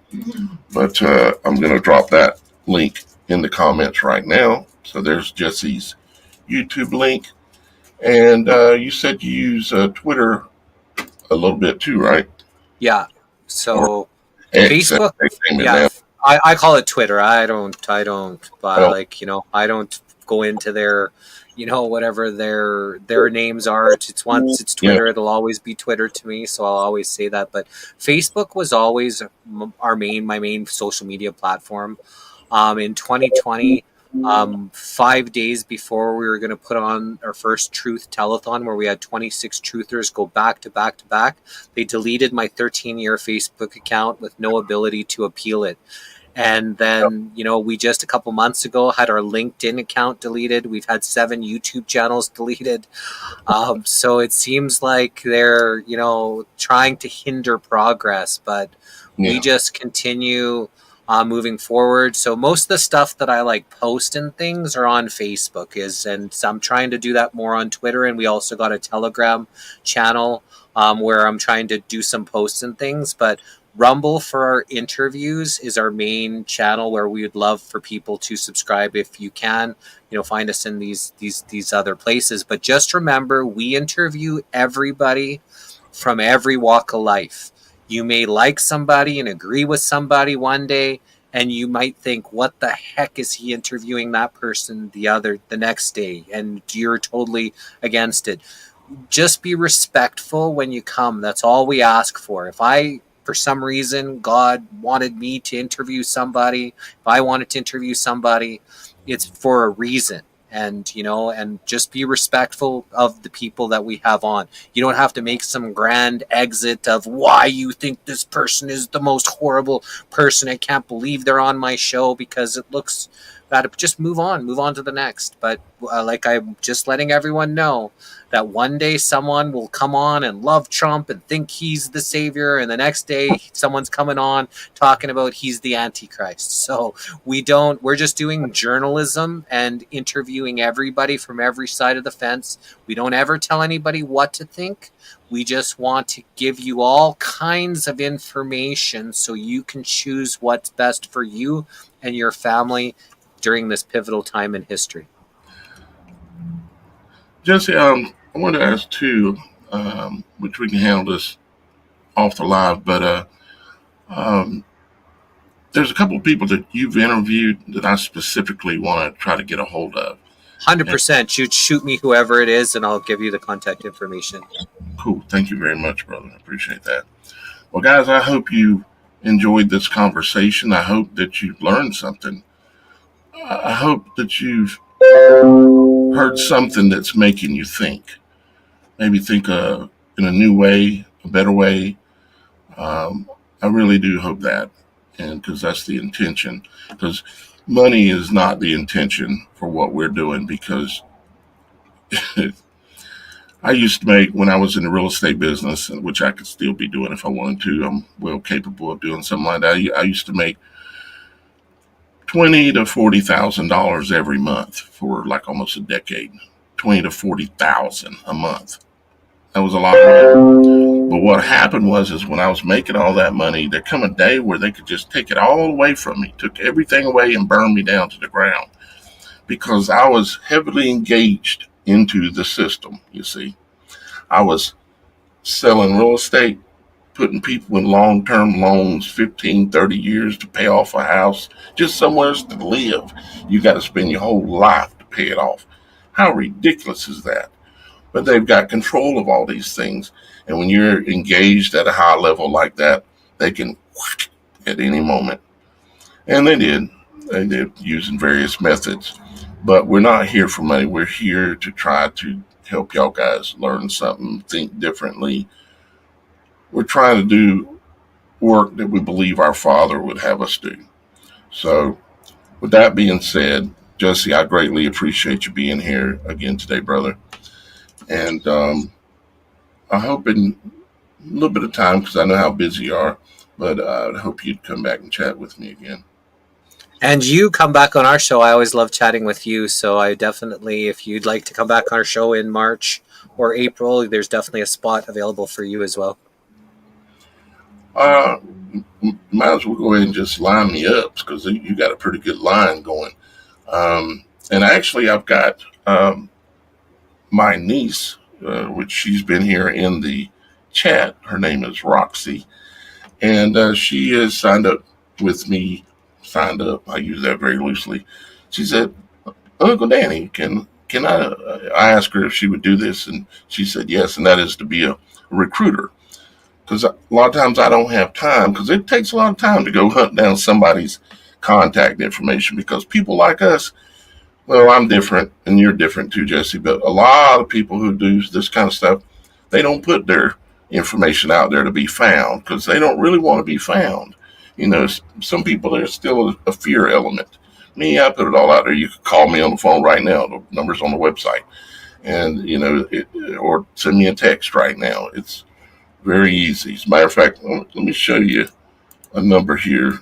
S1: But I'm going to drop that link in the comments right now. So there's Jesse's YouTube link. And you said you use Twitter a little bit too, right?
S2: Yeah.
S1: Or
S2: So
S1: X, as
S2: Facebook,
S1: they name it
S2: yeah,
S1: now.
S2: I call it Twitter. I don't buy
S1: Well,
S2: I don't go into their, whatever their names are. It's once it's
S1: yeah,
S2: Twitter, it'll always be Twitter to me. So I'll always say that. But Facebook was always my main social media platform. In 2020, 5 days before we were going to put on our first truth telethon, where we had 26 truthers go back to back to back, they deleted my 13-year Facebook account with no ability to appeal it. And then, we just a couple months ago had our LinkedIn account deleted. We've had 7 YouTube channels deleted. So it seems like they're, trying to hinder progress, but we
S1: yeah,
S2: just continue moving forward. So most of the stuff that I post and things are on Facebook and so I'm trying to do that more on Twitter. And we also got a Telegram channel where I'm trying to do some posts and things, but Rumble for our interviews is our main channel where we would love for people to subscribe if you can. Find us in these other places. But just remember, we interview everybody from every walk of life. You may like somebody and agree with somebody one day, and you might think, what the heck is he interviewing that person the next day? And you're totally against it. Just be respectful when you come. That's all we ask for. For some reason, God wanted me to interview somebody, if I wanted to interview somebody, it's for a reason. And just be respectful of the people that we have on. You don't have to make some grand exit of why you think this person is the most horrible person. I can't believe they're on my show because it looks Gotta just move on to the next. But like, I'm just letting everyone know that one day someone will come on and love Trump and think he's the savior, and the next day someone's coming on talking about he's the Antichrist. So we're just doing journalism and interviewing everybody from every side of the fence. We don't ever tell anybody what to think. We just want to give you all kinds of information so you can choose what's best for you and your family during this pivotal time in history.
S1: Jesse, I wanted to ask too, which we can handle this off the live, but um, there's a couple of people that you've interviewed that I specifically want to try to get a hold of.
S2: 100%. Shoot me whoever it is, and I'll give you the contact information.
S1: Cool. Thank you very much, brother. I appreciate that. Well, guys, I hope you enjoyed this conversation. I hope that you've learned something. I hope that you've heard something that's making you think. Maybe think in a new way, a better way. I really do hope that, and because that's the intention. Because money is not the intention for what we're doing. Because I used to make, when I was in the real estate business, which I could still be doing if I wanted to. I'm well capable of doing something like that. I used to make $20,000 to $40,000 every month for like almost a decade. 20 to 40,000 a month. That was a lot of money. But what happened is when I was making all that money, there come a day where they could just take it all away from me, took everything away and burned me down to the ground, because I was heavily engaged into the system. You see, I was selling real estate, putting people in long-term loans, 15, 30 years to pay off a house, just somewhere to live. You got to spend your whole life to pay it off. How ridiculous is that? But they've got control of all these things. And when you're engaged at a high level like that, they can at any moment. And they did. They did, using various methods. But we're not here for money. We're here to try to help y'all guys learn something, think differently. We're trying to do work that we believe our Father would have us do. So, with that being said, Jesse, I greatly appreciate you being here again today, brother. And I hope in a little bit of time, because I know how busy you are, but I hope you'd come back and chat with me again.
S2: And you come back on our show. I always love chatting with you. So I definitely, if you'd like to come back on our show in March or April, there's definitely a spot available for you as well.
S1: Might as well go ahead and just line me up, because you got a pretty good line going. And actually, I've got my niece, which she's been here in the chat. Her name is Roxy, and she has signed up with me. Signed up. I use that very loosely. She said, "Uncle Danny, can I?" I asked her if she would do this, and she said yes, and that is to be a recruiter. Because a lot of times I don't have time, because it takes a lot of time to go hunt down somebody's contact information, because people like us, well, I'm different and you're different too, Jesse, but a lot of people who do this kind of stuff, they don't put their information out there to be found, because they don't really want to be found. You know, some people, there's still a fear element. Me, I put it all out there. You can call me on the phone right now. The number's on the website. And, or send me a text right now. It's very easy. As a matter of fact, let me show you a number here.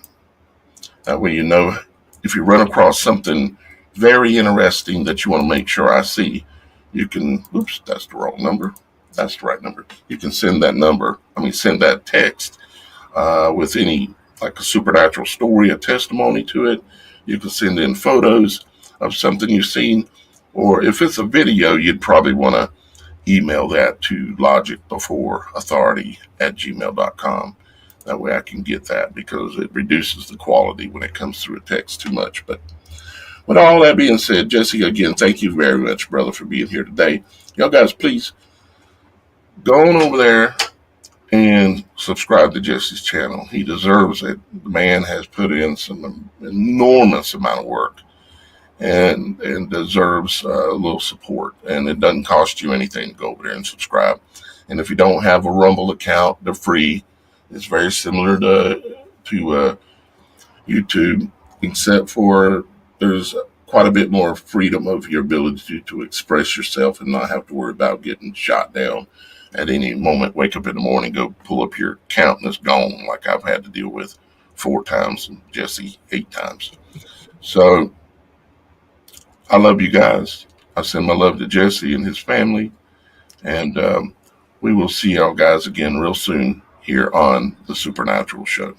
S1: That way you know if you run across something very interesting that you want to make sure I see, you can, oops, that's the wrong number. That's the right number. You can send that text with any, like a supernatural story, a testimony to it. You can send in photos of something you've seen. Or if it's a video, you'd probably want to email that to LogicBeforeAuthority@gmail.com. That way I can get that, because it reduces the quality when it comes through a text too much. But with all that being said, Jesse, again, thank you very much, brother, for being here today. Y'all guys, please go on over there and subscribe to Jesse's channel. He deserves it. The man has put in some enormous amount of work and deserves a little support. And it doesn't cost you anything to go over there and subscribe. And if you don't have a Rumble account, they're free. It's very similar to YouTube, except for there's quite a bit more freedom of your ability to express yourself and not have to worry about getting shot down at any moment. Wake up in the morning, go pull up your account, and it's gone, like I've had to deal with 4 times and Jesse 8 times. So I love you guys. I send my love to Jesse and his family. And we will see y'all guys again real soon here on The Supernatural Show.